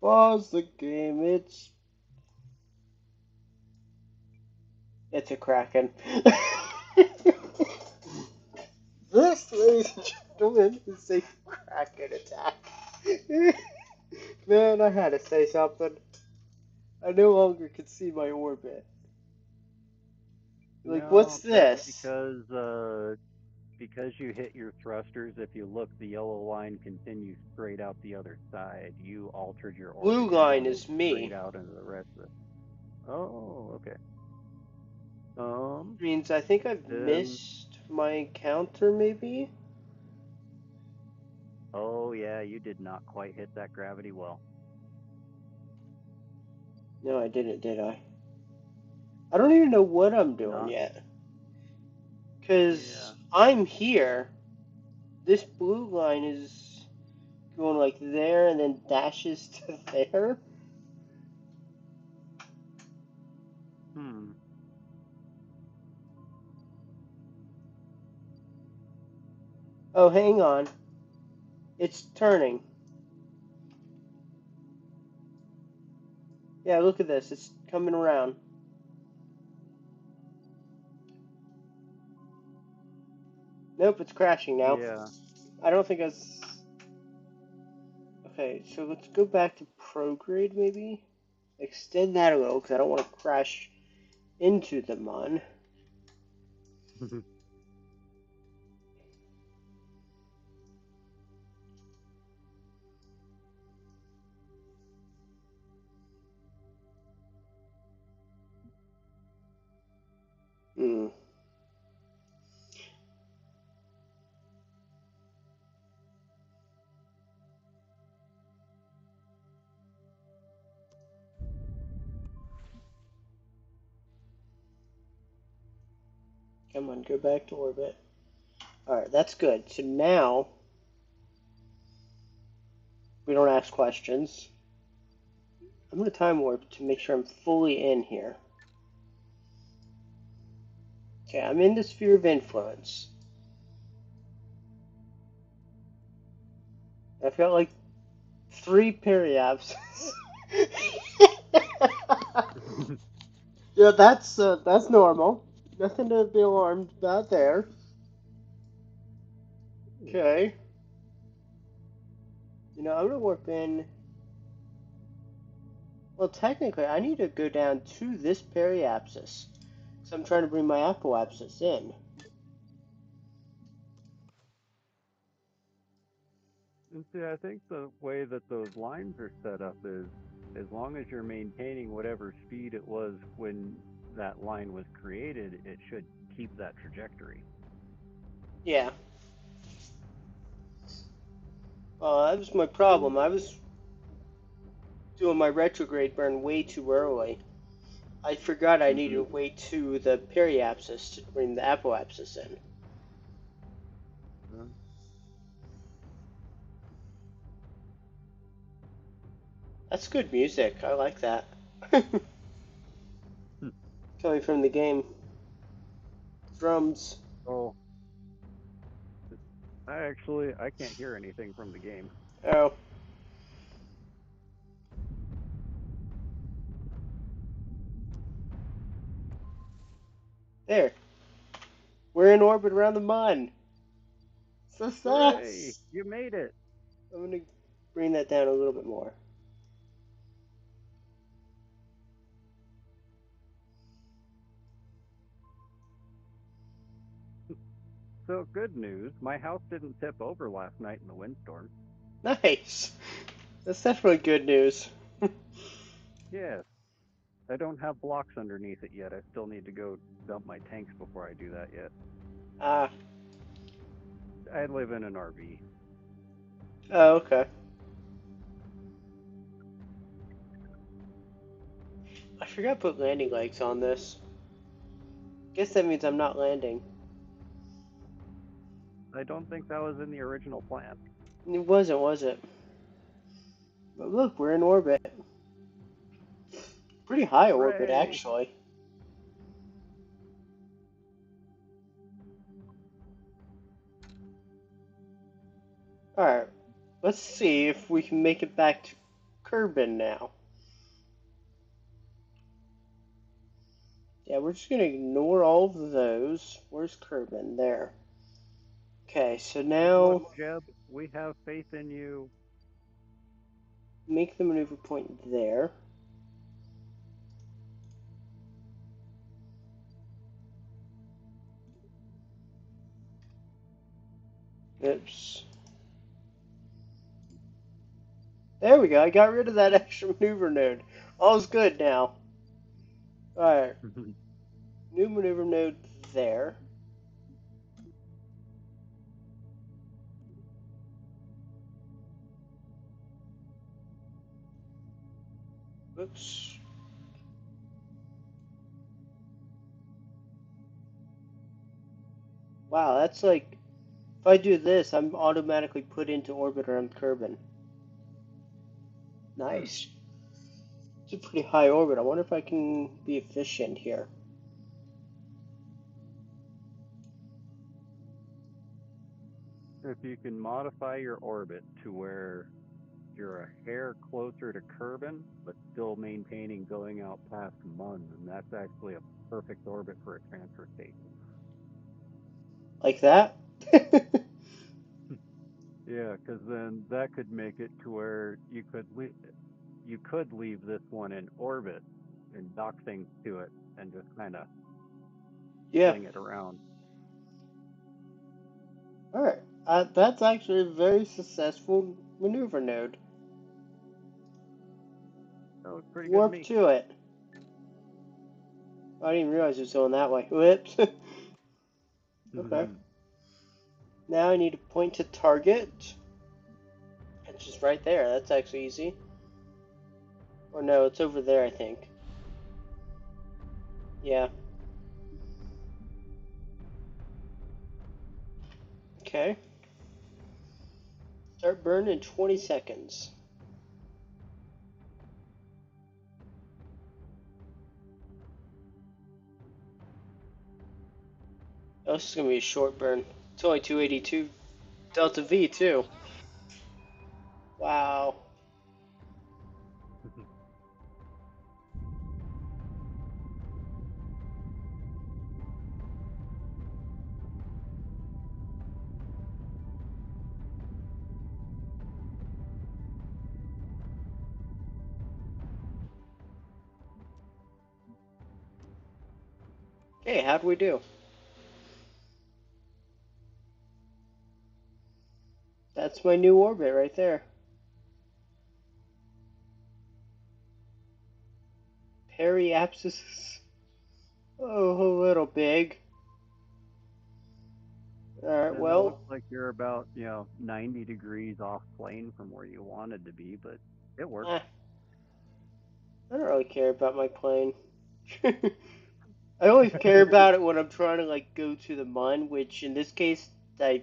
Pause the game. It's a kraken. This, ladies and gentlemen. Don't end the safe kraken attack. Man, I had to say something. I no longer could see my orbit. Like, what's No, that's this? because you hit your thrusters. If you look, the yellow line continues straight out the other side. You altered your Blue orbit. You're line going is straight me. out into the rest of the. Oh, okay. Um, Means I think I've then missed my encounter, maybe? oh yeah, you did not quite hit that gravity well. No, I didn't, did I? I don't even know what I'm doing Not yet. Because yeah. I'm here. This blue line is going like there and then dashes to there. Hmm. Oh, hang on. It's turning. Yeah, look at this. It's coming around. Nope, it's crashing now. Yeah. I don't think it's... Okay, so let's go back to prograde maybe? Extend that a little because I don't want to crash into the mun. Hmm. Come on, go back to orbit. Alright, that's good. So now we don't ask questions. I'm going to time warp to make sure I'm fully in here. Okay, I'm in the sphere of influence. I've got like 3 periapses. Yeah, that's normal. Nothing to be alarmed about there. Okay. I'm gonna warp in. Well, technically, I need to go down to this periapsis. So I'm trying to bring my apoapsis in. And see, I think the way that those lines are set up is as long as you're maintaining whatever speed it was when that line was created, it should keep that trajectory. Yeah. That was my problem. I was doing my retrograde burn way too early. I forgot I needed Mm-hmm. to wait to the periapsis to bring the apoapsis in. That's good music. I like that. Coming from the game. Drums. Oh, I can't hear anything from the game. Oh, there. We're in orbit around the mun. Hooray! Success! You made it. I'm gonna bring that down a little bit more. So good news. My house didn't tip over last night in the windstorm. Nice. That's definitely good news. Yes, I don't have blocks underneath it yet. I still need to go dump my tanks before I do that yet. Ah. I live in an RV. Oh, okay. I forgot to put landing legs on this. Guess that means I'm not landing. I don't think that was in the original plan. It wasn't, was it? But look, we're in orbit. Pretty high orbit, Hooray! actually. Alright. Let's see if we can make it back to Kerbin now. Yeah, we're just gonna ignore all of those. Where's Kerbin? There. Okay, so Good luck, now Jeb. We have faith in you. make the maneuver point there. Oops. There we go. I got rid of that extra maneuver node. All's good now. Alright, new maneuver node there. Oops. Wow, that's like, if I do this, I'm automatically put into orbit around Kerbin. Hmm. Nice. It's a pretty high orbit. I wonder if I can be efficient here. If you can modify your orbit to where you're a hair closer to Kerbin, but still maintaining going out past Mun, and that's actually a perfect orbit for a transfer station. Like that? Yeah, because then that could make it to where you could leave this one in orbit and dock things to it and just kind of Yeah. fling it around. Alright. That's actually a very successful maneuver node. That looks pretty good to Warp me. to it. I didn't even realize it was going that way. Whoops. Okay. Now I need to point to target. It's just right there. That's actually easy. Or no, it's over there, I think. Yeah. Okay. Start burn in 20 seconds. Oh, this is going to be a short burn. It's only 282 Delta V, too. Wow. Okay, how'd we do? That's my new orbit right there. Periapsis. Oh, a little big. Alright, And it well, looks like you're about, 90 degrees off plane from where you wanted to be, but it works. eh, I don't really care about my plane. I always care about it when I'm trying to like go to the mun, which in this case I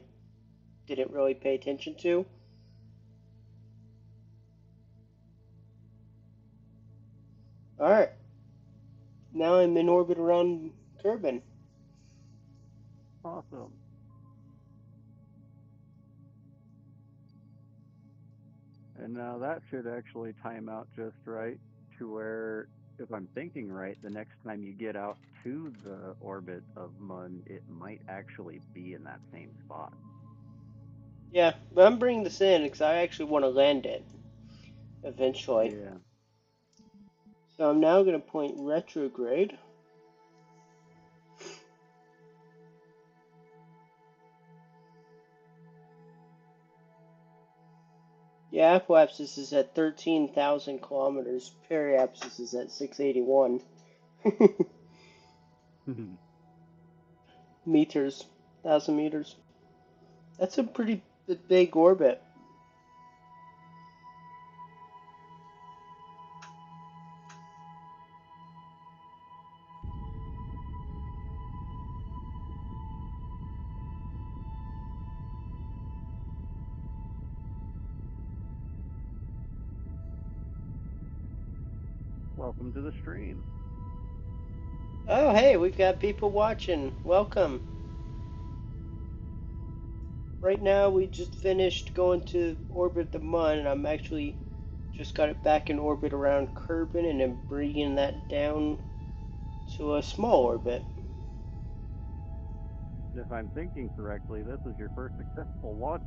didn't really pay attention to. Alright, now I'm in orbit around Kerbin. Awesome. And now that should actually time out just right to where, if I'm thinking right, the next time you get out to the orbit of Mun, it might actually be in that same spot. Yeah, but I'm bringing this in because I actually want to land it eventually. Yeah. So I'm now going to point retrograde. Yeah, apoapsis is at 13,000 kilometers. Periapsis is at 681 meters, 1,000 meters. That's a pretty big orbit. Welcome to the stream. Oh, hey, we've got people watching. Welcome. Right now, we just finished going to orbit the Mun, and I'm actually just got it back in orbit around Kerbin, and I'm bringing that down to a small orbit. if I'm thinking correctly, this is your first successful launch.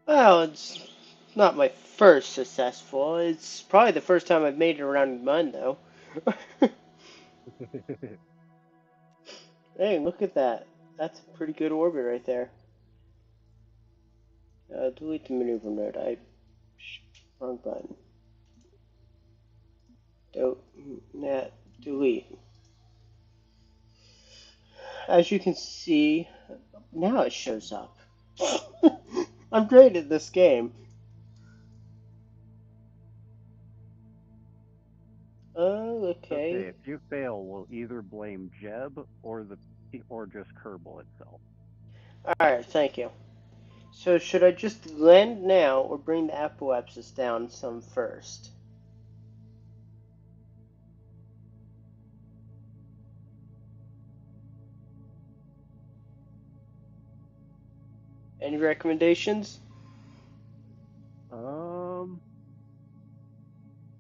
Well, it's not my first successful. It's probably the first time I've made it around Mun, though. Hey, look at that. That's a pretty good orbit right there. Delete the maneuver node. Wrong button. Don't. Delete. As you can see, now it shows up. I'm great at this game. Oh, Okay, okay. if you fail, we'll either blame Jeb or just Kerbal itself. Alright, thank you. So, should I just land now or bring the apoapsis down some first? Any recommendations? Um,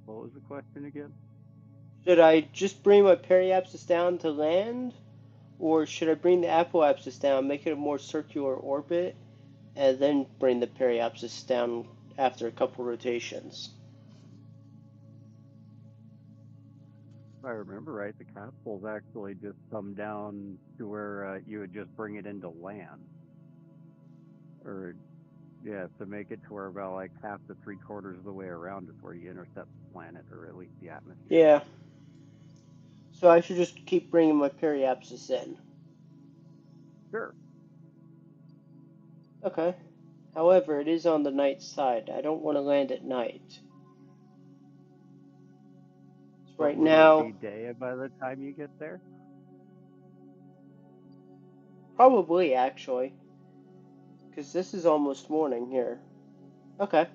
what was the question again? Should I just bring my periapsis down to land? Or should I bring the apoapsis down, make it a more circular orbit, and then bring the periapsis down after a couple rotations? If I remember right, the capsules actually just come down to where you would just bring it into land, or yeah, to make it to where about like half to three quarters of the way around is where you intercept the planet, or at least the atmosphere. Yeah, so I should just keep bringing my periapsis in. Sure. Okay. However, it is on the night side. I don't want to land at night. So But right will it now, be day by the time you get there? probably actually, because this is almost morning here. Okay,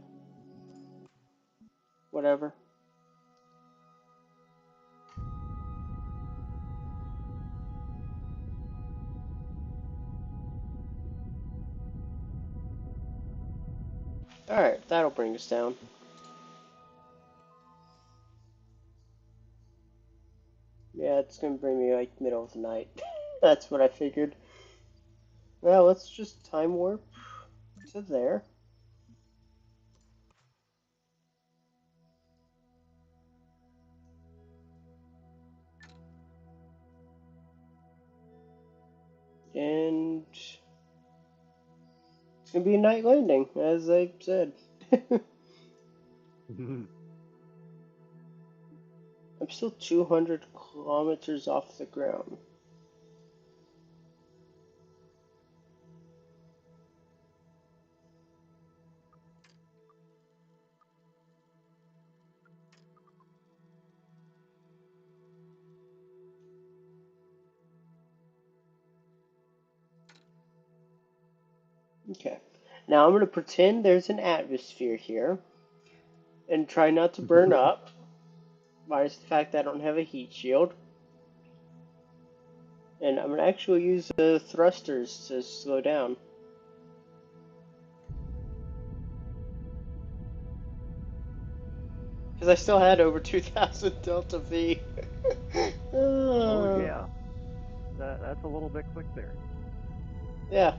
whatever. Alright, that'll bring us down. Yeah, it's gonna bring me like middle of the night. That's what I figured. Well, let's just time warp to there. And it's gonna be a night landing, as I said. I'm still 200 kilometers off the ground. Okay. Now I'm gonna pretend there's an atmosphere here and try not to burn up, minus the fact that I don't have a heat shield. And I'm gonna actually use the thrusters to slow down. Because I still had over 2,000 Delta V. Oh uh, yeah, that's a little bit quick there. yeah.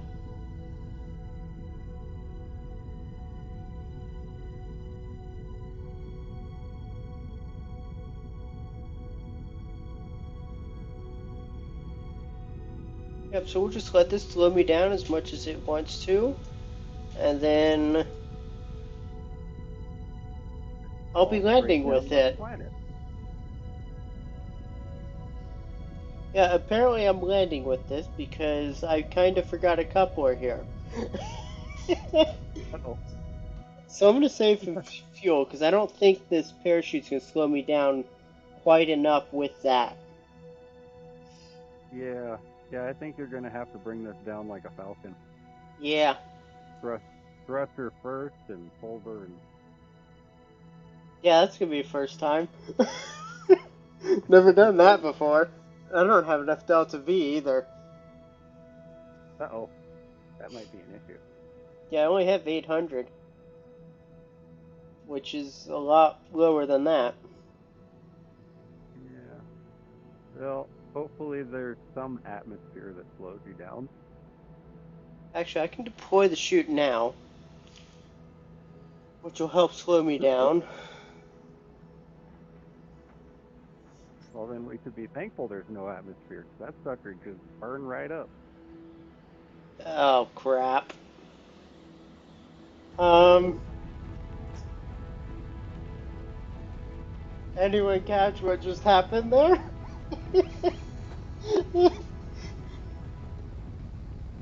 Yep, so we'll just let this slow me down as much as it wants to. And then I'll be Fall straight landing down with to the it. planet. Yeah, apparently I'm landing with this because I kind of forgot a coupler here. Uh-oh. So I'm gonna save some fuel because I don't think this parachute's gonna slow me down quite enough with that. Yeah, yeah, I think you're gonna have to bring this down like a falcon. Yeah, Thrust, thruster first and pulver and yeah, that's gonna be a first time. Never done that before. I don't have enough Delta V either. uh-oh, that might be an issue. Yeah, I only have 800, which is a lot lower than that. Yeah. Well, hopefully there's some atmosphere that slows you down. Actually, I can deploy the chute now, which will help slow me down. Well, then we should be thankful there's no atmosphere, 'cause that sucker just burn right up. Oh, crap. Um, anyone catch what just happened there?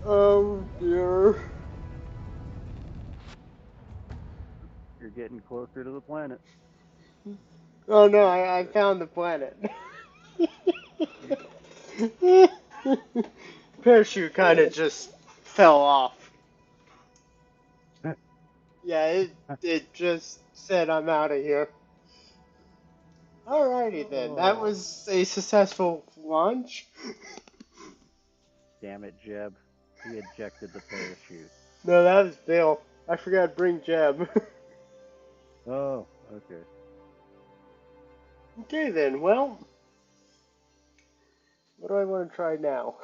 Oh, dear. You're getting closer to the planet. Oh no, That's I good. found the planet. You Parachute kind of just fell off. did. Yeah, it just said I'm out of here. Alrighty then, that Oh, was a successful launch. damn it, Jeb. He ejected the parachute. No, that was Bill. I forgot to bring Jeb. Oh, okay. Okay then, well, what do I want to try now?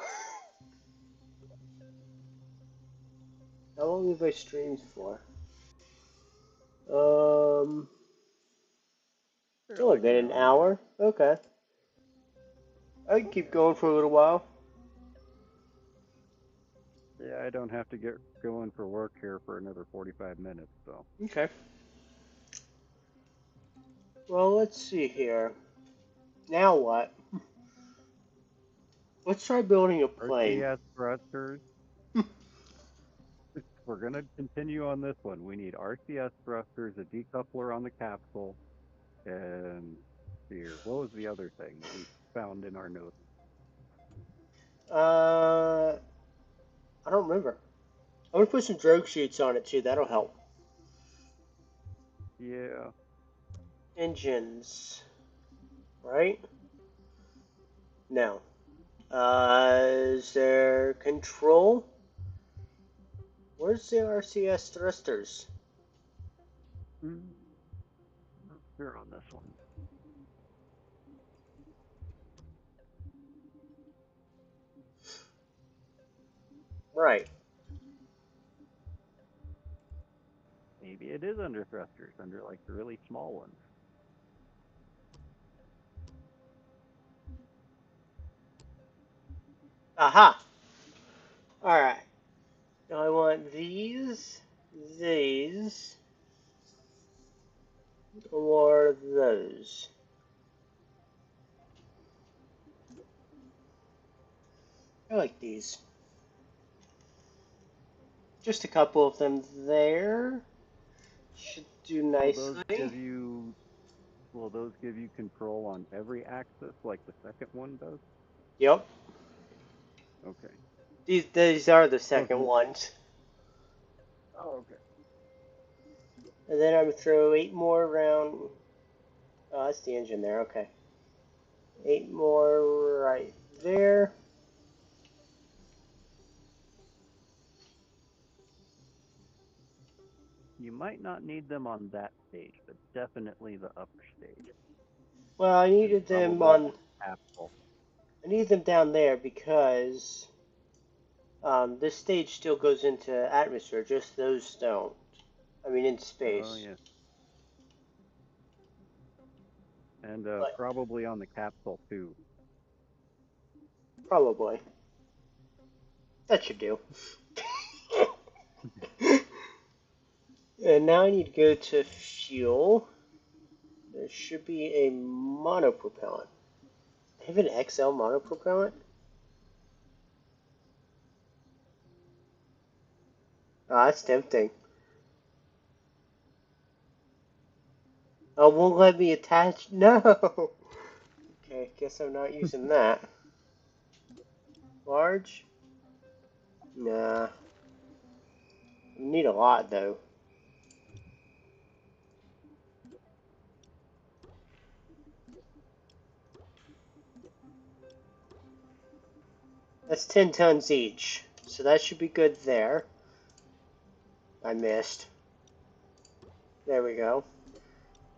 How long have I streamed for? It's For only like been an an hour and a half. hour. Okay. I can keep Yeah. going for a little while. Yeah, I don't have to get going for work here for another 45 minutes, so. Okay. Well, let's see here. Now what? Let's try building a plane. RCS thrusters. We're going to continue on this one. We need RCS thrusters, a decoupler on the capsule, and here, what was the other thing that we found in our notes? Uh, I don't remember. I'm gonna put some drogue sheets on it too. That'll help. Yeah, Engines, right? No. Is there control? Where's the RCS thrusters? mm, sure on this one. Right. Maybe it is under thrusters, under like the really small ones. Aha. All right. Now I want these, or those. I like these. Just a couple of them there. Should do Will those nicely. give you will those give you control on every axis like the second one does? Yep. Okay. These are the I was second ones. oh, okay. And then I'm gonna throw 8 more around. Oh, that's the engine there. Okay. 8 more right there. You might not need them on that stage, but definitely the upper stage, Well, and probably the capsule. I need them down there because this stage still goes into atmosphere. Just those don't. I mean, in Oh space. yeah, and But probably on the capsule too. probably that should do. And now I need to go to fuel. There should be a monopropellant. I have an XL monopropellant. Oh, that's tempting. Oh, won't let me attach. No. Okay, guess I'm not using that. Large? Nah. I need a lot though. That's 10 tons each. So that should be good there. I missed. There we go.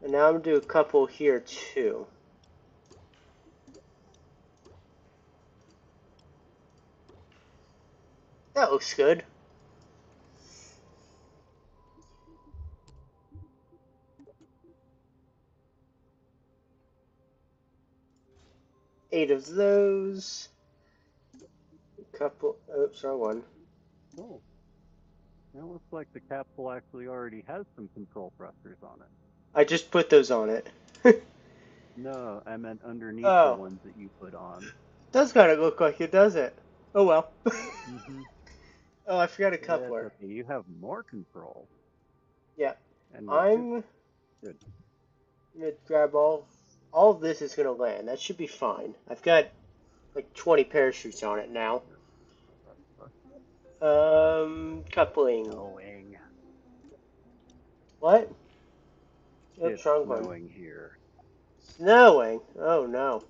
And now I'm gonna do a couple here too. That looks good. 8 of those. Couple. Oops, wrong one. Oh, it looks like the capsule actually already has some control thrusters on it. I just put those on it. No, I meant underneath the Oh, ones that you put on. does kind of look like it, does it? Oh well. Mm-hmm. Oh, I forgot a It's coupler. okay. You have more control, Yeah, and I'm good. gonna grab all. All of this is gonna land. That should be fine. I've got like 20 parachutes on it now. Coupling. Snowing. What? It's Oops, wrong one. snowing here. Snowing. Oh no.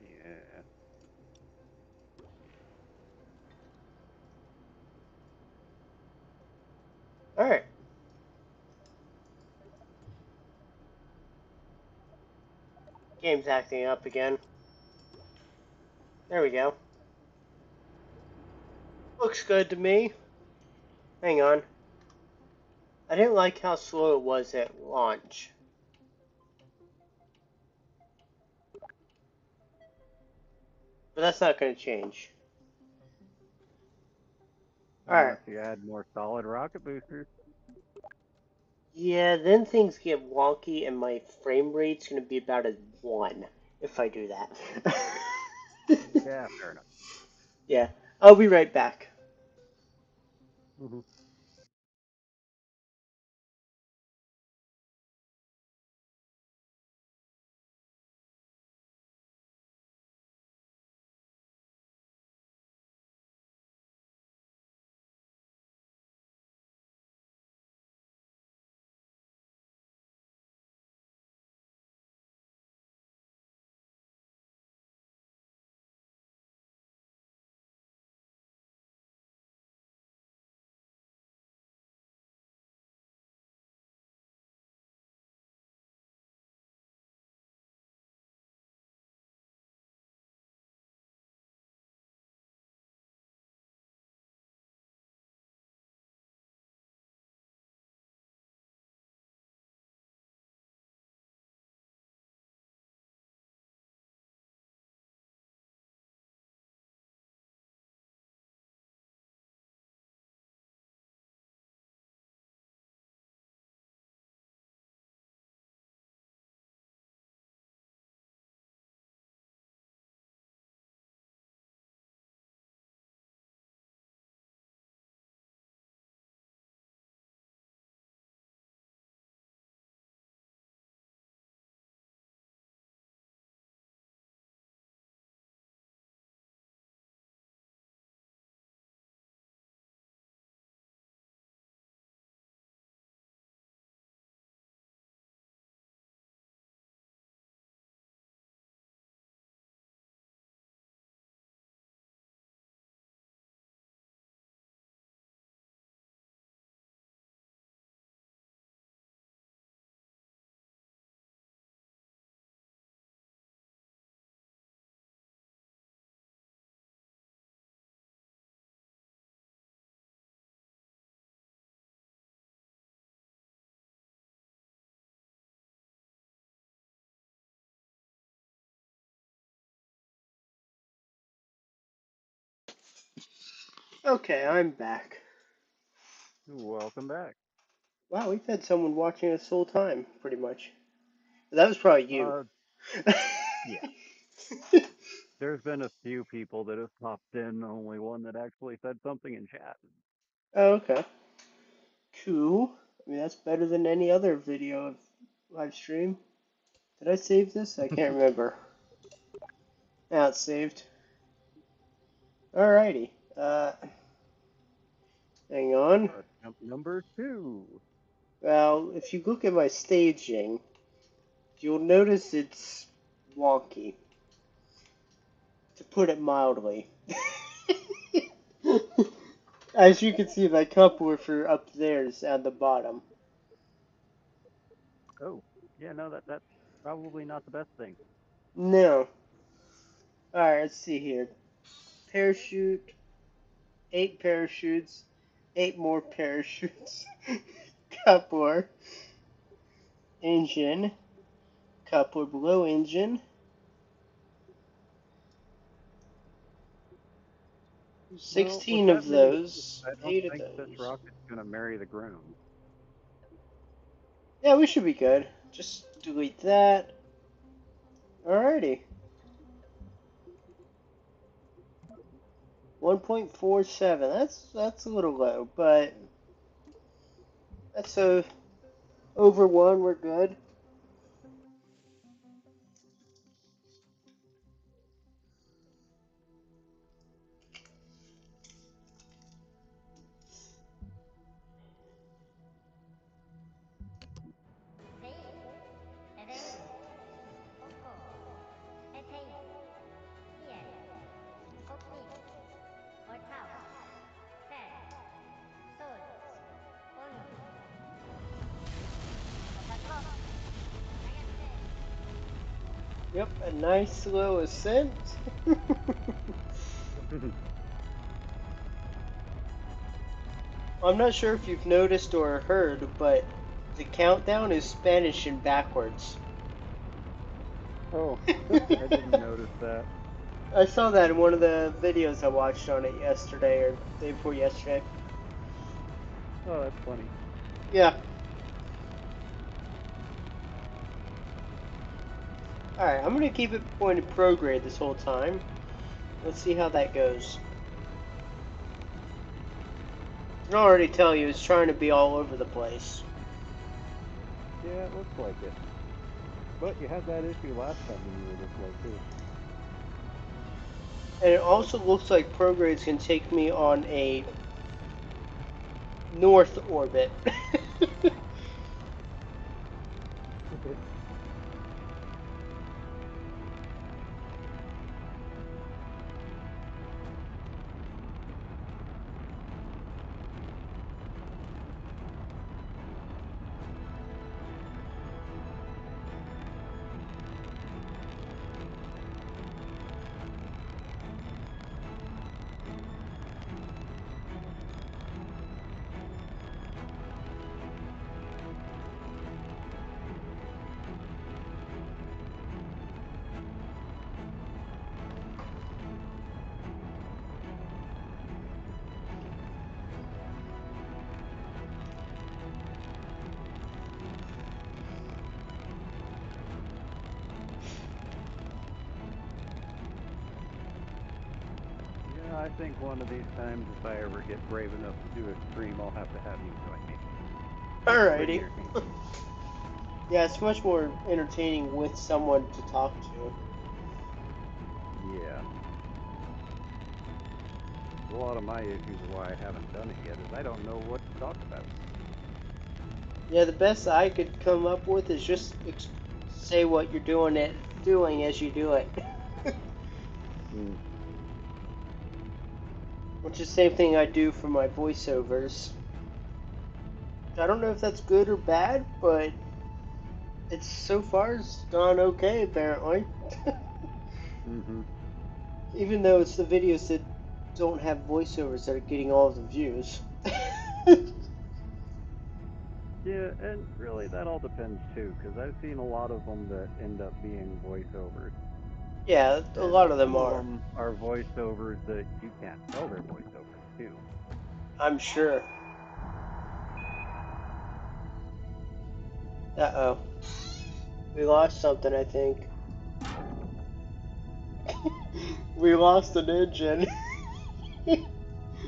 Yeah. All right. Game's acting up again. There we go. Looks good to me. Hang on. I didn't like how slow it was at launch. But that's not going to change. Alright. Unless you add more solid rocket boosters. Yeah, then things get wonky and my frame rate's going to be about a 1 if I do that. Yeah, fair enough. Yeah. I'll be right back. Hmm. Okay, I'm back. Welcome back. Wow, we've had someone watching us the whole time, pretty much. That was probably you. Uh, yeah. There's been a few people that have popped in, only one that actually said something in chat. Oh, okay. Cool. I mean, that's better than any other video of live stream. Did I save this? I can't remember. Now it's saved. Alrighty. Hang on. Attempt number two. Well, if you look at my staging, you'll notice it's wonky, to put it mildly. As you can see, my cup woofer up there is at the bottom. Oh, yeah, no, that's probably not the best thing. No. Alright, let's see here. Parachute. 8 parachutes, 8 more parachutes, coupler, engine, coupler below engine, Well, with 16 that of many units, those, I don't 8 of think this those. rocket's gonna marry the ground. Yeah, we should be good. Just delete that. Alrighty. 1.47. That's a little low, but that's a over 1, we're good. Yep, a nice slow ascent. I'm not sure if you've noticed or heard, but the countdown is Spanish and backwards. Oh, I didn't notice that. I saw that in one of the videos I watched on it yesterday or day before yesterday. Oh, that's funny. Yeah. Alright, I'm gonna keep it pointed prograde this whole time. Let's see how that goes. I can already tell you it's trying to be all over the place. Yeah, it looks like it. But you had that issue last time when you were this low too. And it also looks like progrades can take me on a north orbit. Yeah, I think one of these times, if I ever get brave enough to do a stream, I'll have to have you join me. It's pretty Alrighty. entertaining. Yeah, it's much more entertaining with someone to talk to. Yeah. A lot of my issues of why I haven't done it yet is I don't know what to talk about. Yeah, the best I could come up with is just say what you're doing as you do it. Mm. Which is the same thing I do for my voiceovers. I don't know if that's good or bad, but it's so far it's gone okay apparently. Mm-hmm. Even though it's the videos that don't have voiceovers that are getting all the views. Yeah, and really that all depends too, because I've seen a lot of them that end up being voiceovers, Yeah, a and lot of them some of are. them are voiceovers that you can't tell they're voiceovers too. I'm sure. Uh oh. We lost something, I think. We lost an engine.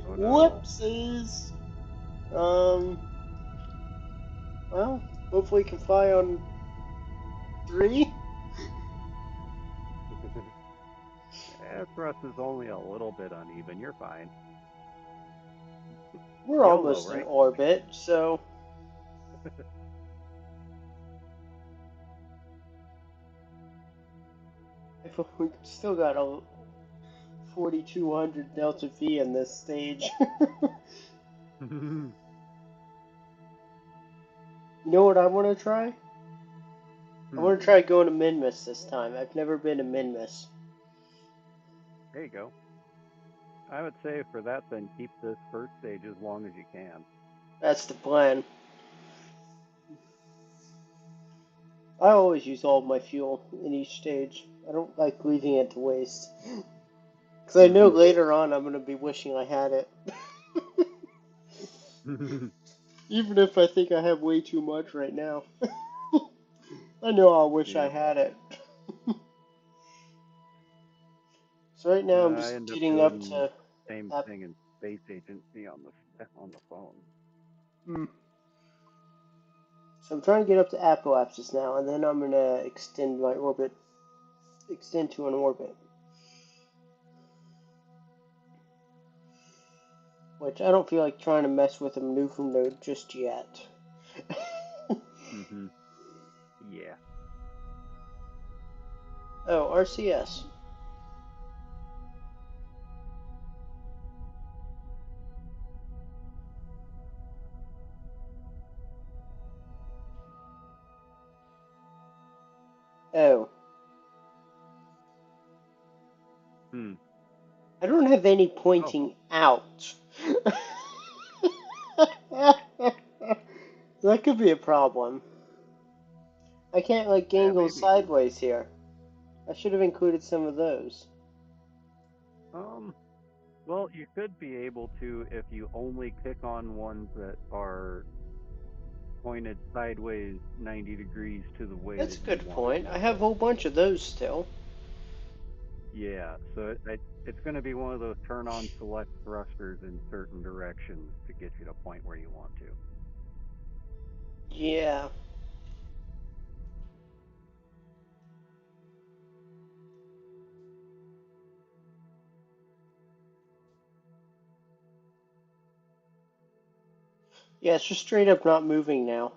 Oh no. Whoopsies. Um, well, hopefully we can fly on 3. Thrust is only a little bit uneven. You're fine. We're YOLO, almost in right? orbit, so if we still got a 4200 delta V in this stage. Hmm. You know what I want to try? I want to try going to Minmus this time. I've never been to Minmus. There you go. I would say for that, then keep this first stage as long as you can. That's the plan. I always use all of my fuel in each stage. I don't like leaving it to waste. Because I know Mm-hmm. later on I'm going to be wishing I had it. Even if I think I have way too much right now. I know I'll wish I Yep. had it. So right now I'm I just end up getting up doing to same app. thing in space agency on the phone. Hmm. So I'm trying to get up to apoapsis now, and then I'm gonna extend my orbit, extend to an orbit, which I don't feel like trying to mess with a maneuver node just yet. Mm-hmm. Yeah. Oh, RCS. Oh, Hmm. I don't have any Oh, pointing out. That could be a problem. I can't like yeah, gangle maybe. sideways here. I should have included some of those. Um. Well, you could be able to if you only click on ones that are pointed sideways 90 degrees to the way That's that a you good want point. to I have a go. whole bunch of those still. Yeah, so it's going to be one of those turn on select thrusters in certain directions to get you to point where you want to. Yeah. Yeah, it's just straight up not moving now.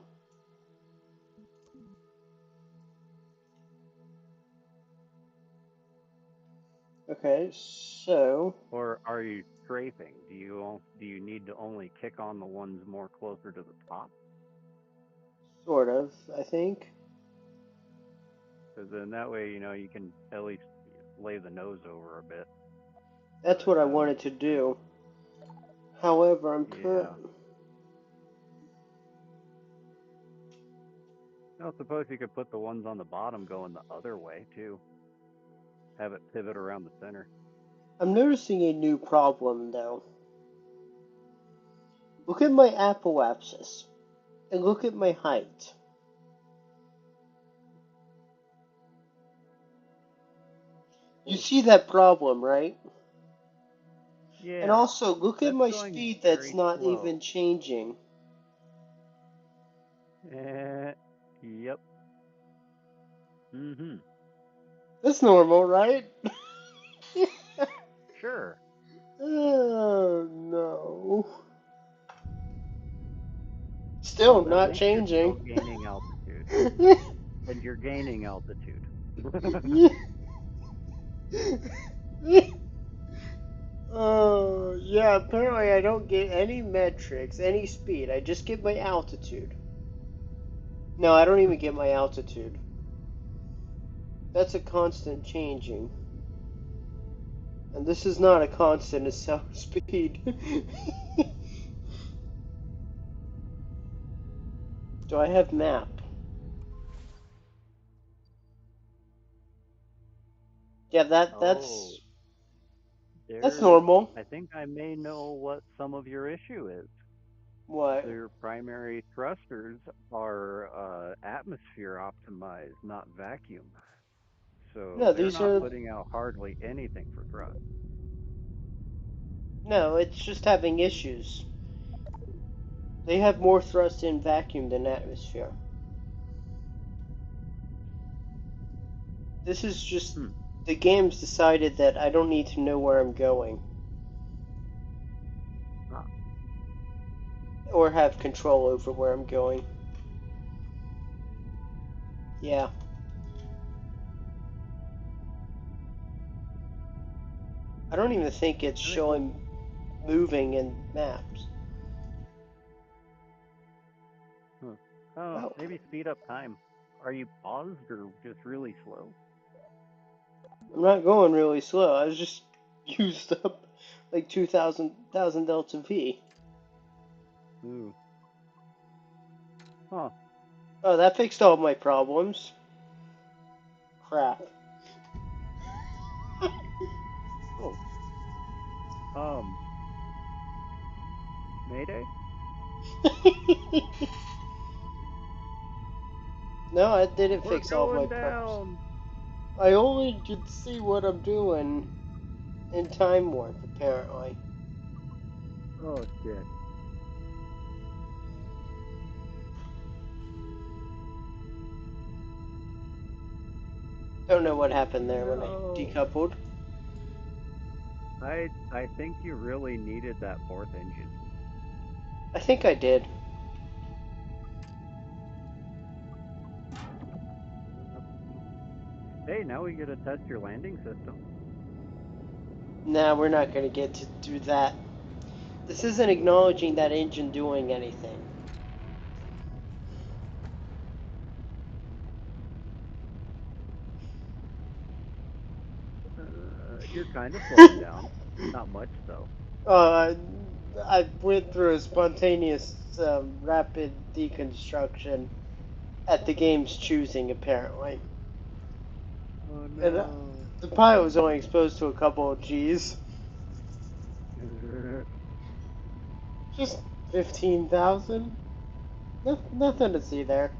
Okay, so Or are you strafing? Do you need to only kick on the ones more closer to the top? sort of, I think. Because then that way, you can at least lay the nose over a bit. That's But what I wanted to do. However, I'm current. yeah. I suppose you could put the ones on the bottom going the other way too. Have it pivot around the center. I'm noticing a new problem though. Look at my apoapsis and look at my height. You Oh, see that problem, right? And yeah. also, look at That's my going speed that's very not even slow. changing. Yep. Mm-hmm. That's normal, right? Sure. Oh no. Still Well, at not least you're changing. still gaining altitude. And you're gaining altitude. Oh, yeah, apparently I don't get any metrics, any speed. I just get my altitude. No, I don't even get my altitude. That's a constant changing. And this is not a constant, it's sound speed. Do I have map? Yeah, Oh, that's there's. normal. I think I may know what some of your issue is. What? Their primary thrusters are atmosphere optimized, not vacuum. So No, they're these not are putting out hardly anything for thrust. no, it's just having issues. They have more thrust in vacuum than atmosphere. This is just Hmm. the game's decided that I don't need to know where I'm going Ah, or have control over where I'm going. Yeah, I don't even think it's I think. showing moving in maps. Huh. Oh, Oh, maybe speed up time. Are you paused or just really slow? I'm not going really slow. I was just used up. like 2,000 delta V. Ooh. Huh. Oh, that fixed all my problems. Crap. Oh. Um. Mayday? No, it didn't We're fix all of my going problems. down. I only could see what I'm doing in time warp, apparently. Oh shit. Don't know what happened there when I No. decoupled. I think you really needed that fourth engine. I think I did. Hey, now we get to test your landing system. Nah, we're not going to get to do that. This isn't acknowledging that engine doing anything. You're kind of slowing down. Not much though. Uh, I went through a spontaneous rapid deconstruction at the game's choosing, apparently. Oh And no. the pilot was only exposed to a couple of G's. Just 15,000? Nothing to see there.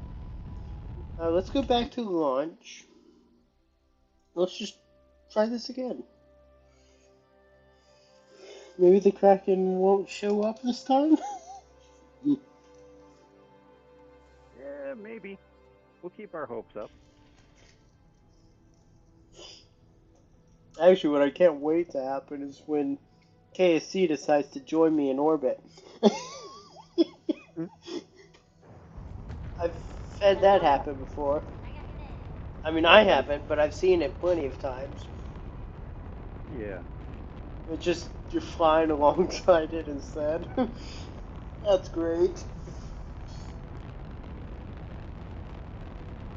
Let's go back to launch. Let's just try this again. Maybe the Kraken won't show up this time? Yeah, maybe. We'll keep our hopes up. Actually, what I can't wait to happen is when KSC decides to join me in orbit. Mm. I've had that happen before. I mean, I haven't, but I've seen it plenty of times. Yeah. It's just you're flying alongside it instead. That's great.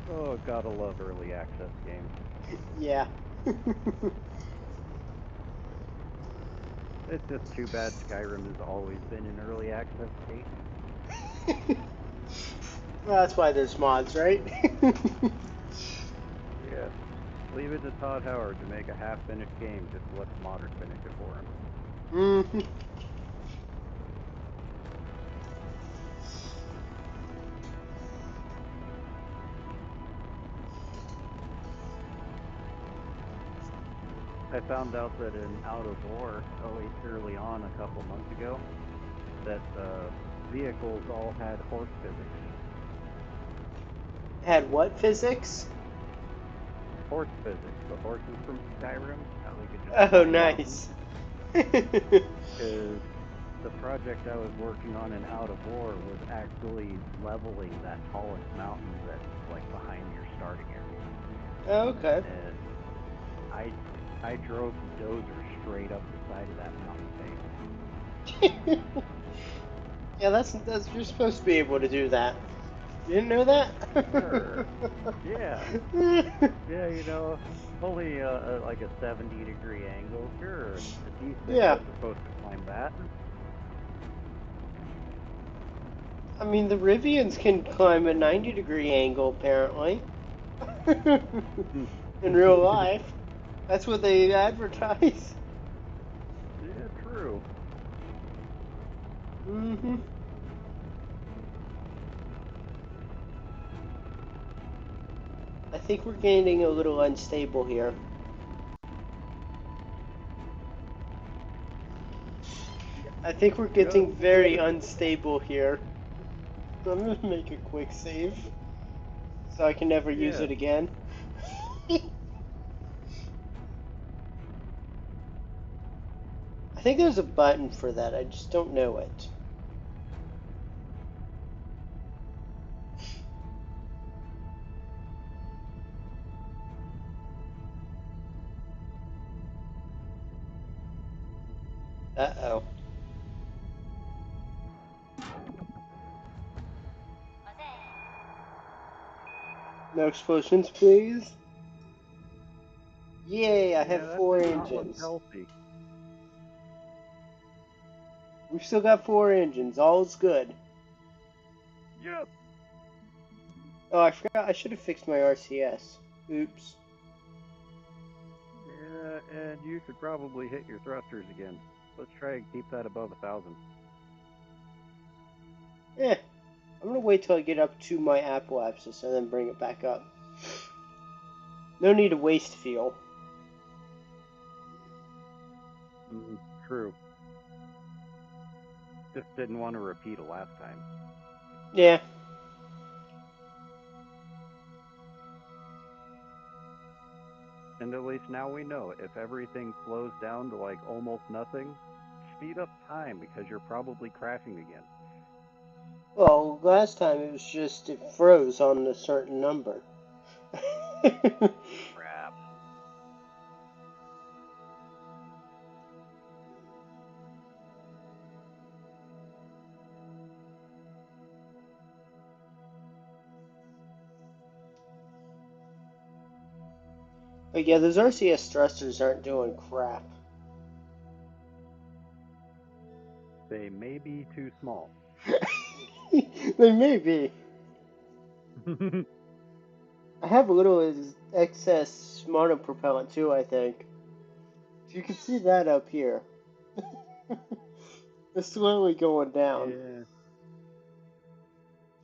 Oh, gotta love early access games. Yeah. It's just too bad Skyrim has always been in early access state. Well, that's why there's mods, right? Yeah. Leave it to Todd Howard to make a half-finished game just to let the modders finish it for him. hmm I found out that in Out of War, early on a couple months ago, that vehicles all had horse physics. Had what physics? Horse physics. The horses from Skyrim, how they could just Oh, climb mountains. nice. Because the project I was working on in Out of War was actually leveling that tallest mountain that's like behind your starting area. Okay. And I I drove the dozer straight up the side of that mountain face. Yeah, that's you're supposed to be able to do that. You didn't know that? Sure. Yeah. Yeah, only like a 70-degree angle. Sure, a Yeah. D6's supposed to climb that. I mean, the Rivians can climb a 90-degree angle, apparently. In real life. That's what they advertise. Yeah, true. hmm I think we're getting a little unstable here. I think we're Just getting a little very bit. unstable here. I'm gonna make a quick save so I can never use Yeah. it again. I think there's a button for that, I just don't know it. Uh-oh. No explosions, please. Yay, I have Yeah, that four does not look engines. healthy. We've still got 4 engines. All is good. Yep. Oh, I forgot. I should have fixed my RCS. Oops. Yeah, and you should probably hit your thrusters again. Let's try and keep that above 1,000. Eh. I'm gonna wait till I get up to my apoapsis and then bring it back up. No need to waste fuel. Mm, true. Just didn't want to repeat a last time. Yeah. And at least now we know if everything slows down to like almost nothing, speed up time because you're probably crashing again. Well, last time it was just it froze on a certain number. Crap. But yeah, those RCS thrusters aren't doing crap. They may be too small. They may be. I have a little excess monopropellant too, I think. You can see that up here. It's slowly going down.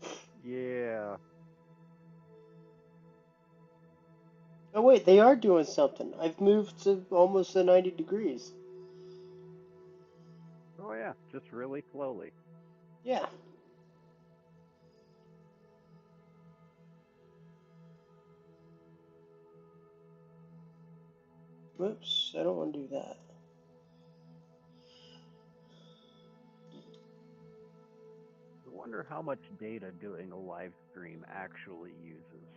Yeah. Yeah. Oh wait, they are doing something. I've moved to almost to 90 degrees. Oh yeah, just really slowly. Yeah. Whoops, I don't want to do that. I wonder how much data doing a live stream actually uses.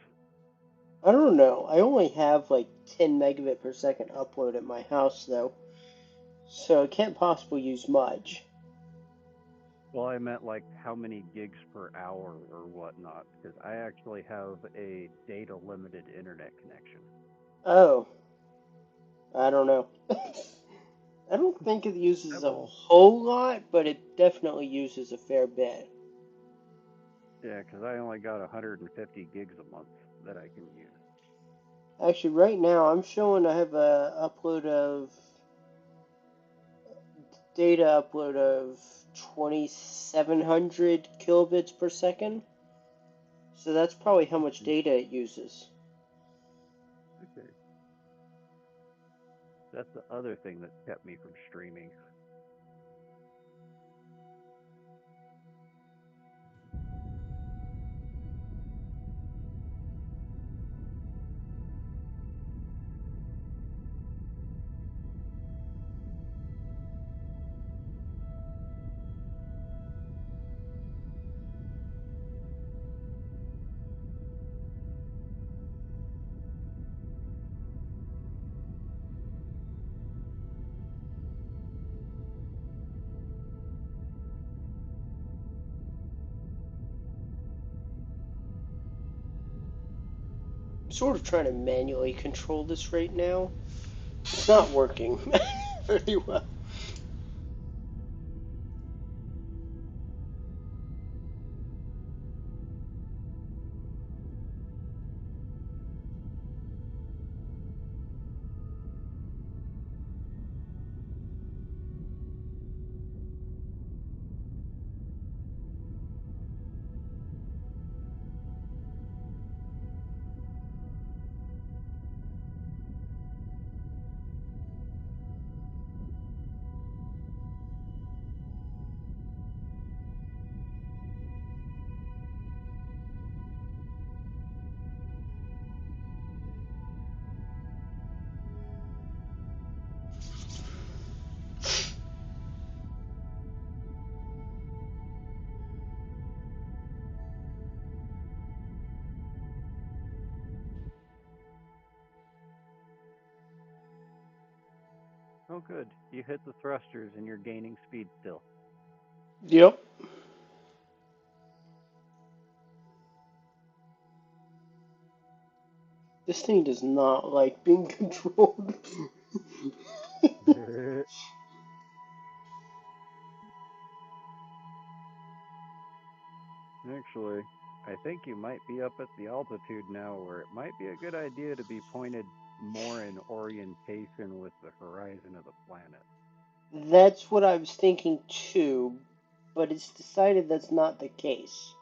I don't know. I only have like 10 megabit per second upload at my house though, so it can't possibly use much. Well, I meant like how many gigs per hour or whatnot, because I actually have a data limited internet connection. Oh, I don't know. I don't think it uses I've a all, whole lot, but it definitely uses a fair bit. yeah, because I only got 150 gigs a month that I can use. Actually, right now I'm showing I have a upload of data upload of 2700 kilobits per second. So that's probably how much Okay. data it uses. Okay. That's the other thing that kept me from streaming. I'm sort of trying to manually control this right now. It's not working very well. Oh, good. You hit the thrusters and you're gaining speed still. Yep. This thing does not like being controlled. Actually, I think you might be up at the altitude now where it might be a good idea to be pointed more in orientation with the horizon of the planet. That's what I was thinking too, but it's decided that's not the case.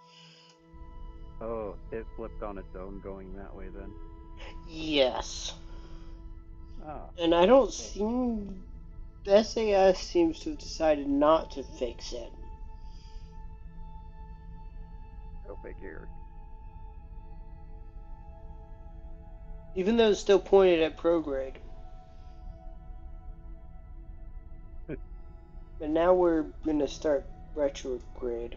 Oh, it flipped on its own going that way then? Yes. Ah, And I don't oh, seem. The SAS seems to have decided not to fix it. go figure. Even though it's still pointed at prograde. But now we're gonna start retrograde.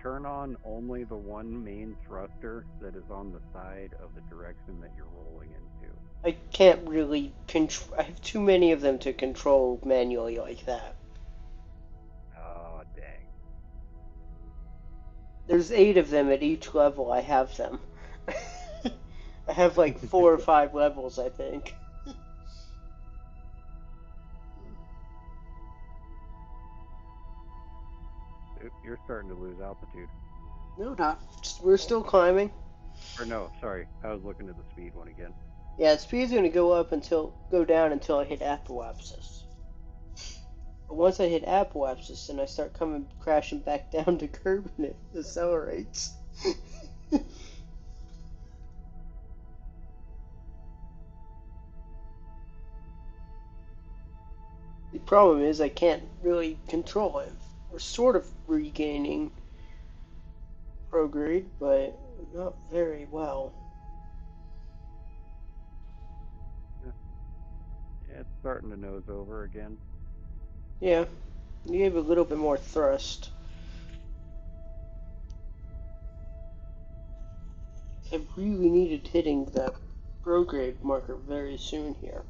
Turn on only the one main thruster that is on the side of the direction that you're rolling into. I can't really control. I have too many of them to control manually like that. Oh, dang. There's 8 of them at each level. I have them. I have like 4 or 5 levels, I think. Oop, you're starting to lose altitude. No, not. We're still climbing. Or no, sorry, I was looking at the speed one again. Yeah, speed's gonna go down until I hit apoapsis. But once I hit apoapsis, then I start coming crashing back down to curb and it accelerates. The problem is I can't really control it. We're sort of regaining prograde, but not very well. Yeah, it's starting to nose over again. Yeah, you gave a little bit more thrust. I really needed hitting that prograde marker very soon here.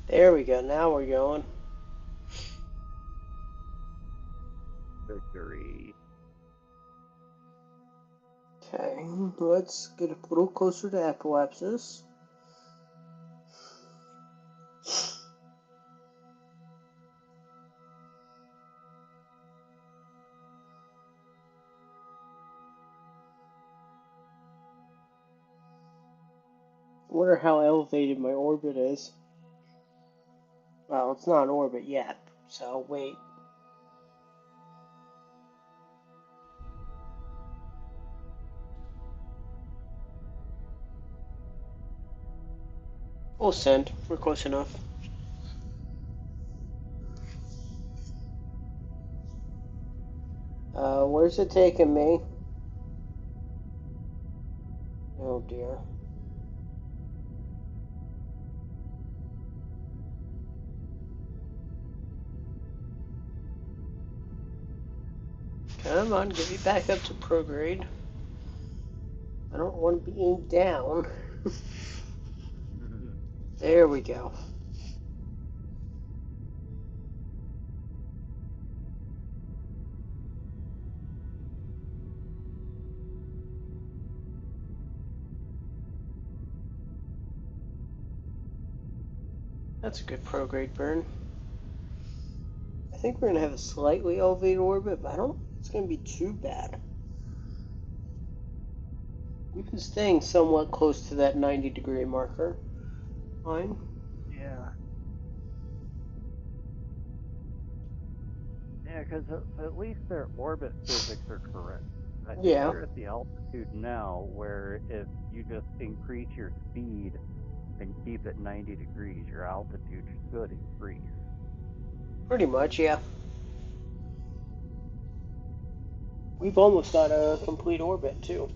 There we go. Now we're going. Victory. Okay, let's get a little closer to apoapsis. Wonder how elevated my orbit is. Well, it's not in orbit yet, so wait. We'll send. We're close enough. Where's it taking me? Oh dear. Come on, get me back up to prograde. I don't want to be aimed down. There we go. That's a good prograde burn. I think we're gonna have a slightly elevated orbit, but I don't think it's gonna be too bad. We've been staying somewhat close to that 90-degree marker. Fine. Yeah. Yeah, because at least their orbit physics are correct. I think Yeah, you're at the altitude now where if you just increase your speed and keep it 90 degrees, your altitude should increase. pretty much, yeah. We've almost got a complete orbit, too.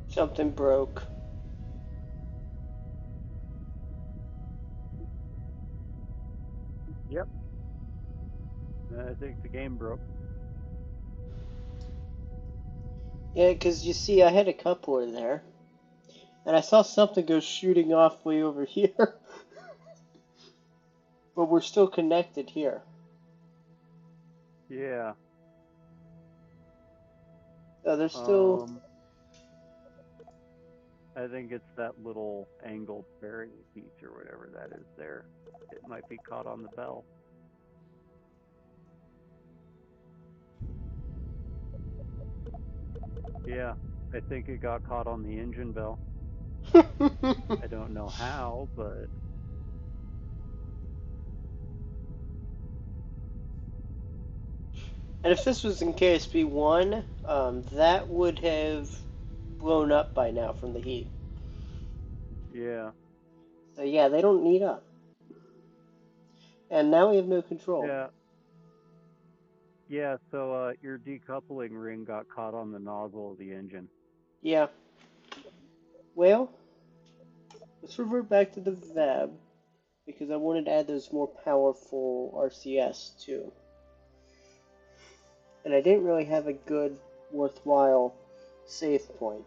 Something broke. Yep. I think the game broke. Yeah, because you see, I had a coupler there, and I saw something go shooting off way over here, but we're still connected here. Yeah. There's still. Um, I think it's that little angled fairing piece or whatever that is there. It might be caught on the bell. Yeah, I think it got caught on the engine bell. I don't know how, but And if this was in KSP1, that would have blown up by now from the heat. yeah. So yeah, they don't need up. And now we have no control. Yeah. Yeah, so your decoupling ring got caught on the nozzle of the engine. Yeah. Well, let's revert back to the VAB because I wanted to add those more powerful RCS too. And I didn't really have a good, worthwhile save point.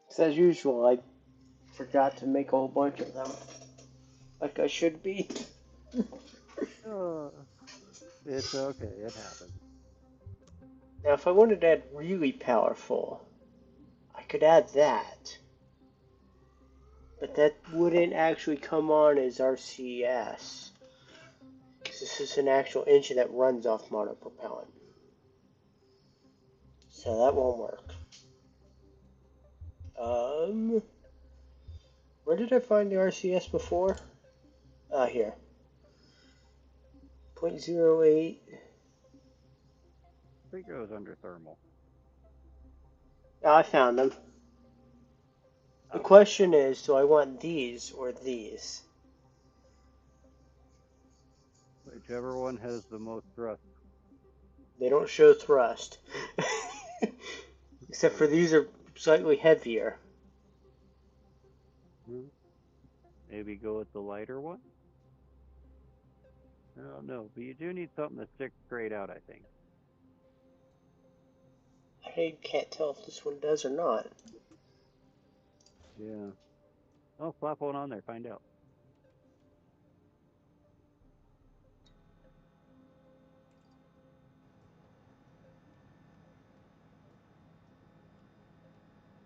Because as usual, I forgot to make a whole bunch of them, like I should be. Uh, it's okay, it happens. Now, if I wanted to add really powerful, I could add that. But that wouldn't actually come on as RCS. Because this is an actual engine that runs off monopropellant. So that won't work. Where did I find the RCS before? Here. 0.08. I think it goes under thermal. Oh, I found them. The Okay. question is, do I want these or these? Whichever one has the most thrust. They don't show thrust. Except for these are slightly heavier. Maybe go with the lighter one? I don't know, but you do need something that sticks straight out, I think. I can't tell if this one does or not. Yeah. Oh, slap one on there, find out.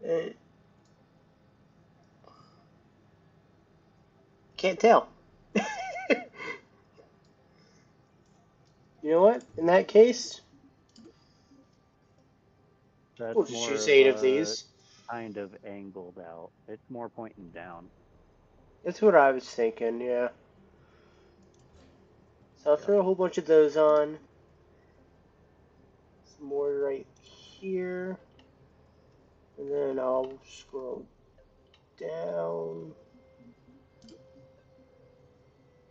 Uh, can't tell. You know what? In that case, That's we'll just more use of 8 of a these. kind of angled out. It's more pointing down. That's what I was thinking, yeah. So I'll Yep. throw a whole bunch of those on. Some more right here. And then I'll scroll down.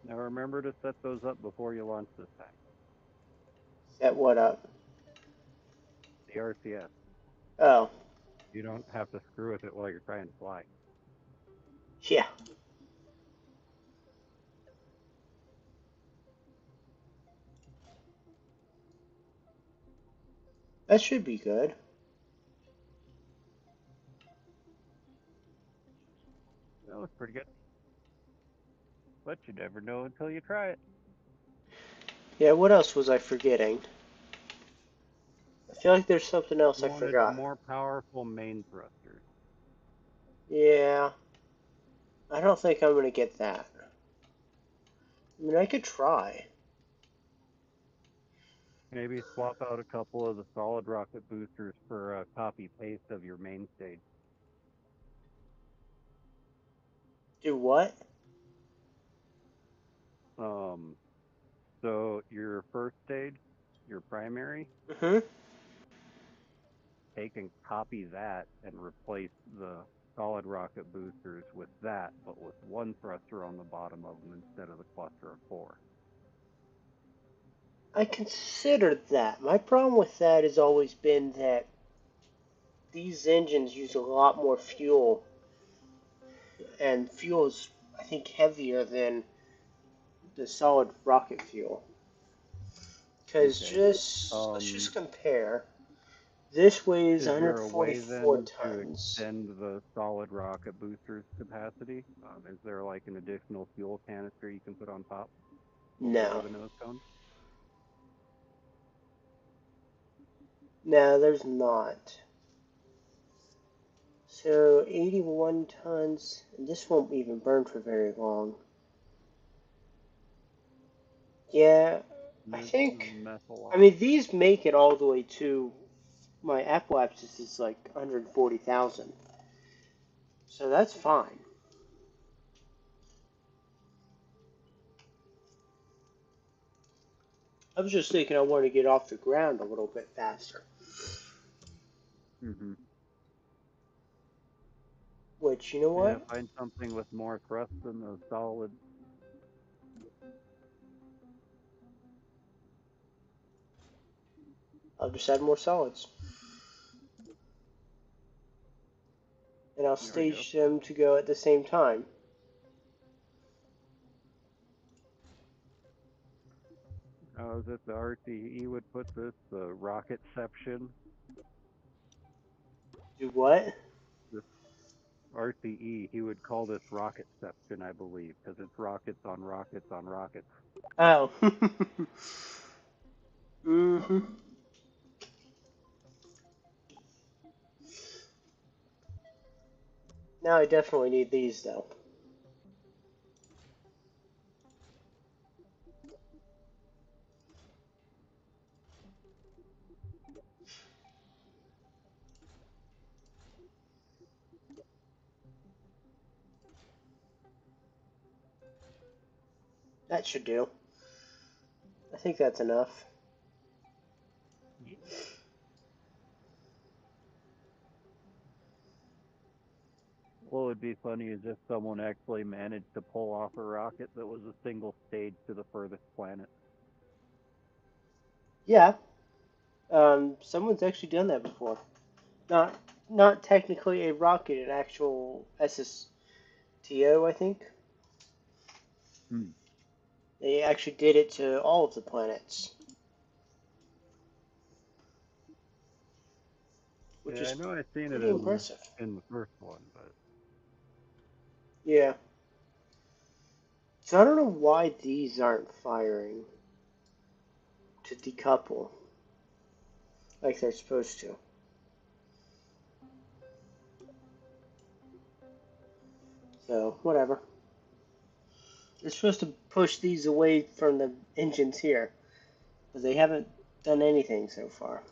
Now remember to set those up before you launch this time. Set what up? The RCS. Oh, You don't have to screw with it while you're trying to fly. yeah. That should be good. That looks pretty good. But you never know until you try it. Yeah, what else was I forgetting? I feel like there's something else You I wanted forgot. more powerful main thrusters. Yeah, I don't think I'm gonna get that. I mean, I could try. Maybe swap out a couple of the solid rocket boosters for a copy paste of your main stage. Do what? Um, so your first stage, your primary, Mm-hmm. take and copy that and replace the solid rocket boosters with that, but with one thruster on the bottom of them instead of the cluster of four. I considered that. My problem with that has always been that these engines use a lot more fuel, and fuel is I think, heavier than the solid rocket fuel. Because Okay. just let's Um, just compare. This weighs is there a way 144 then to tons. extend the solid rocket booster's capacity? Is there like an additional fuel canister you can put on top before No, the nose cone? no, there's not. So 81 tons, and this won't even burn for very long. Yeah, I This is think. methyl I off. mean, these make it all the way to my apoapsis is like 140,000, so that's fine. I was just thinking I want to get off the ground a little bit faster, Mm-hmm. which, you know Yeah, what? find something with more thrust than the solid. I'll just add more solids, and I'll There we go. stage them to go at the same time. Is it the RTE would put this, the rocketception? Do what? This RCE, he would call this rocketception, I believe, because it's rockets on rockets on rockets. Oh. hmm Now I definitely need these, though. That should do. I think that's enough. What would be funny is if someone actually managed to pull off a rocket that was a single stage to the furthest planet. Yeah, someone's actually done that before. Not not technically a rocket, an actual SSTO, I think. Hmm. They actually did it to all of the planets, which Yeah, I is know I've seen it pretty impressive. in the first one, but Yeah. So I don't know why these aren't firing to decouple like they're supposed to. So, whatever. They're supposed to push these away from the engines here, but they haven't done anything so far.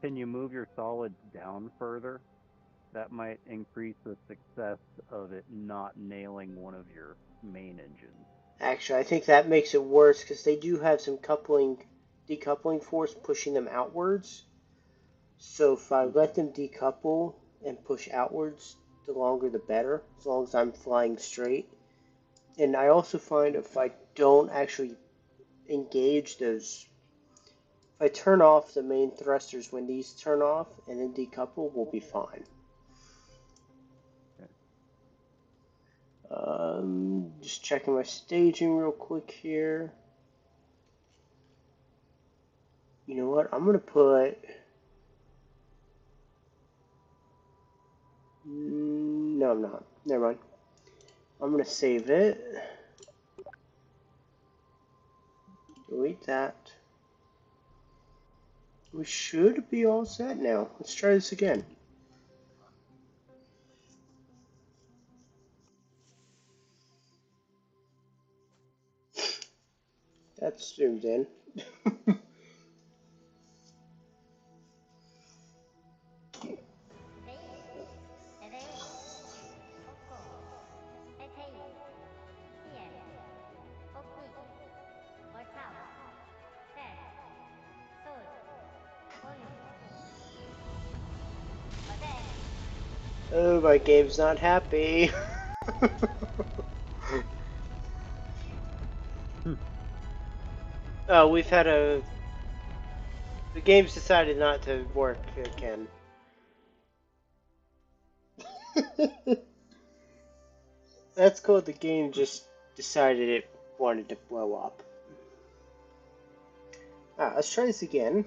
can you move your solids down further? That might increase the success of it not nailing one of your main engines. Actually, I think that makes it worse because they do have some decoupling force pushing them outwards. So if I let Okay. them decouple and push outwards, the longer the better, as long as I'm flying straight. And I also find if I don't actually engage those, if I turn off the main thrusters when these turn off and then decouple, we'll be fine. Okay. Just checking my staging real quick here. You know what? I'm gonna put. No, I'm not. Never mind. I'm gonna save it. Delete that. We should be all set now. Let's try this again. That's zoomed in. Oh, my game's not happy. Hmm. Oh, we've had a. The game's decided not to work again. That's cool. The game just decided it wanted to blow up. Let's try this again.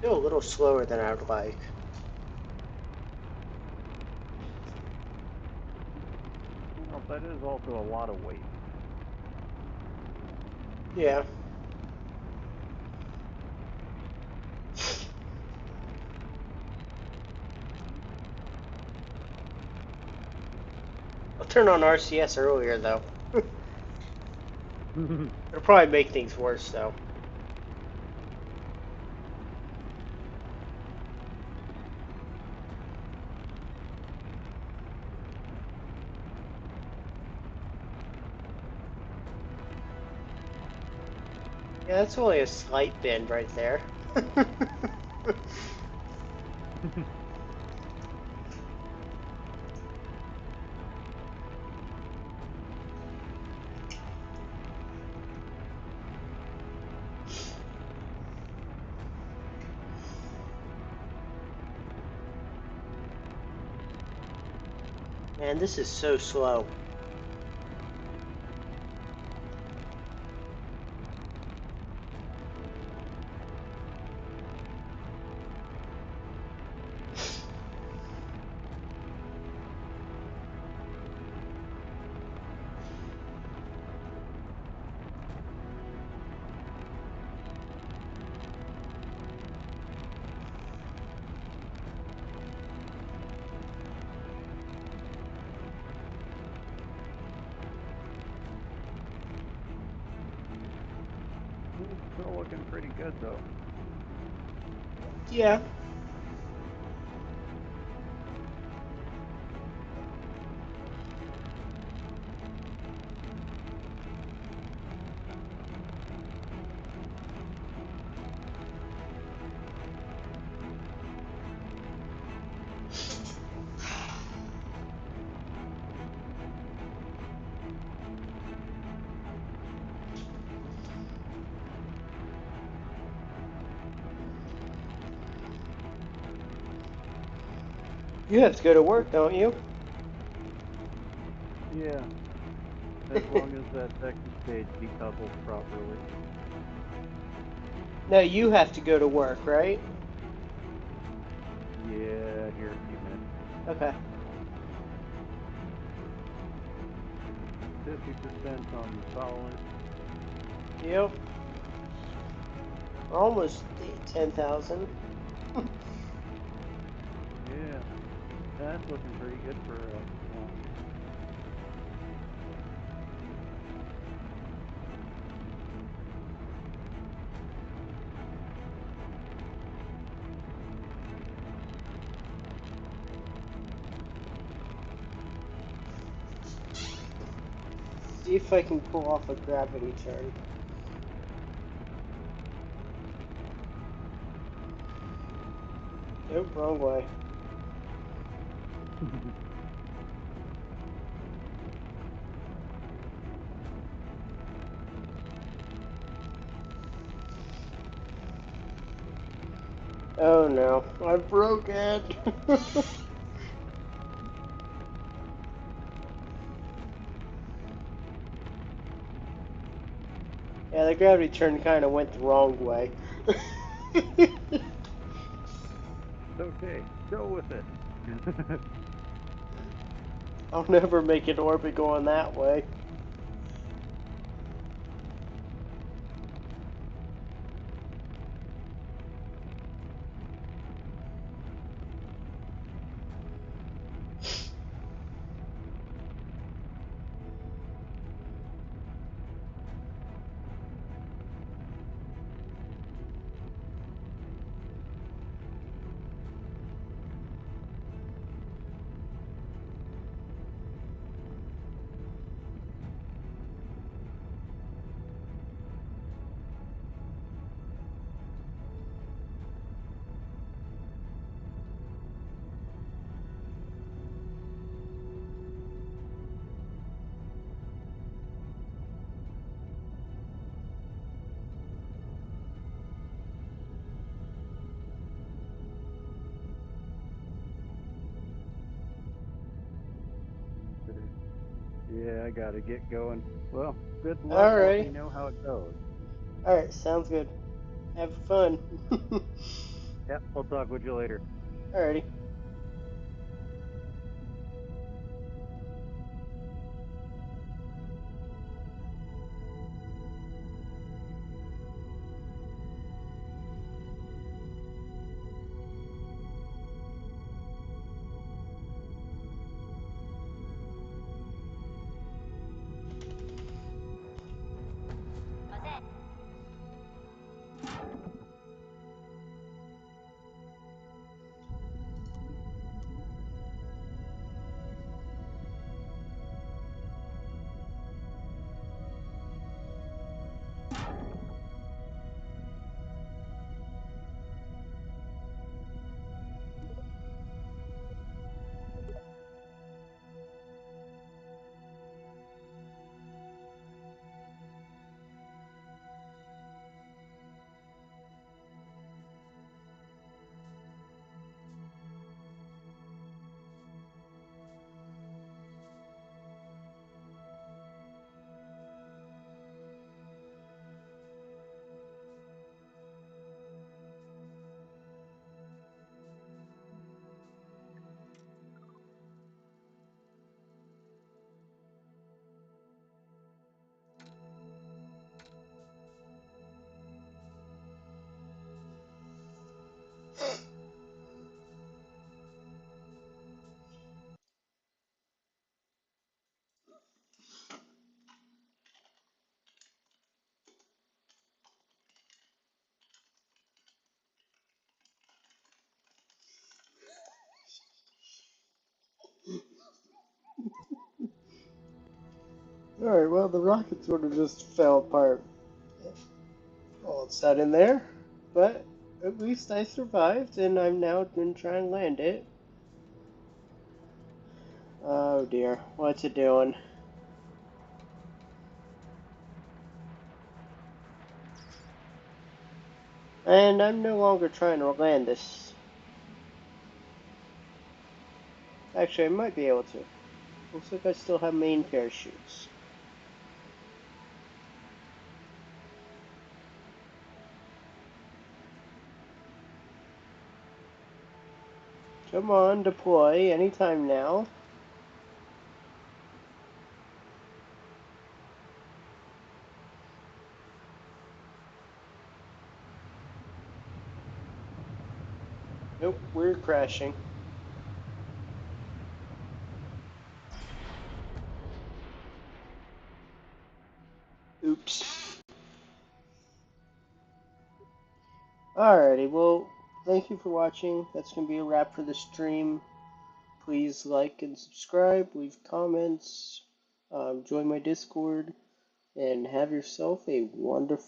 Still a little slower than I would like. Well, that is also a lot of weight. Yeah. I'll turn on RCS earlier though. It'll probably make things worse though. Yeah, that's only a slight bend right there. Man, this is so slow. Still looking pretty good though. Yeah. You have to go to work, don't you? Yeah, as long as that second stage decouples properly. No, you have to go to work, right? Yeah, here a few minutes. Okay. 50% on solid. Yep. We're almost 10,000. Yeah, that's looking pretty good for well, See if I can pull off a gravity turn. Nope, wrong way. Oh no, I broke it. Yeah, the gravity turn kind of went the wrong way. it's okay. Go with it. I'll never make an orbit going that way. Yeah, I gotta get going. Well, good luck. Let Alrighty. me know how it goes. Alright, sounds good. Have fun. Yeah, I'll talk with you later. Alrighty. Alright, well, the rocket sort of just fell apart. All it's set in there. But at least I survived, and I'm now going to try and land it. Oh dear, what's it doing? And I'm no longer trying to land this. Actually, I might be able to. Looks like I still have main parachutes. Come on, deploy anytime now. Nope, we're crashing. Oops. Alrighty, well, thank you for watching. That's going to be a wrap for the stream. Please like and subscribe, leave comments, join my Discord, and have yourself a wonderful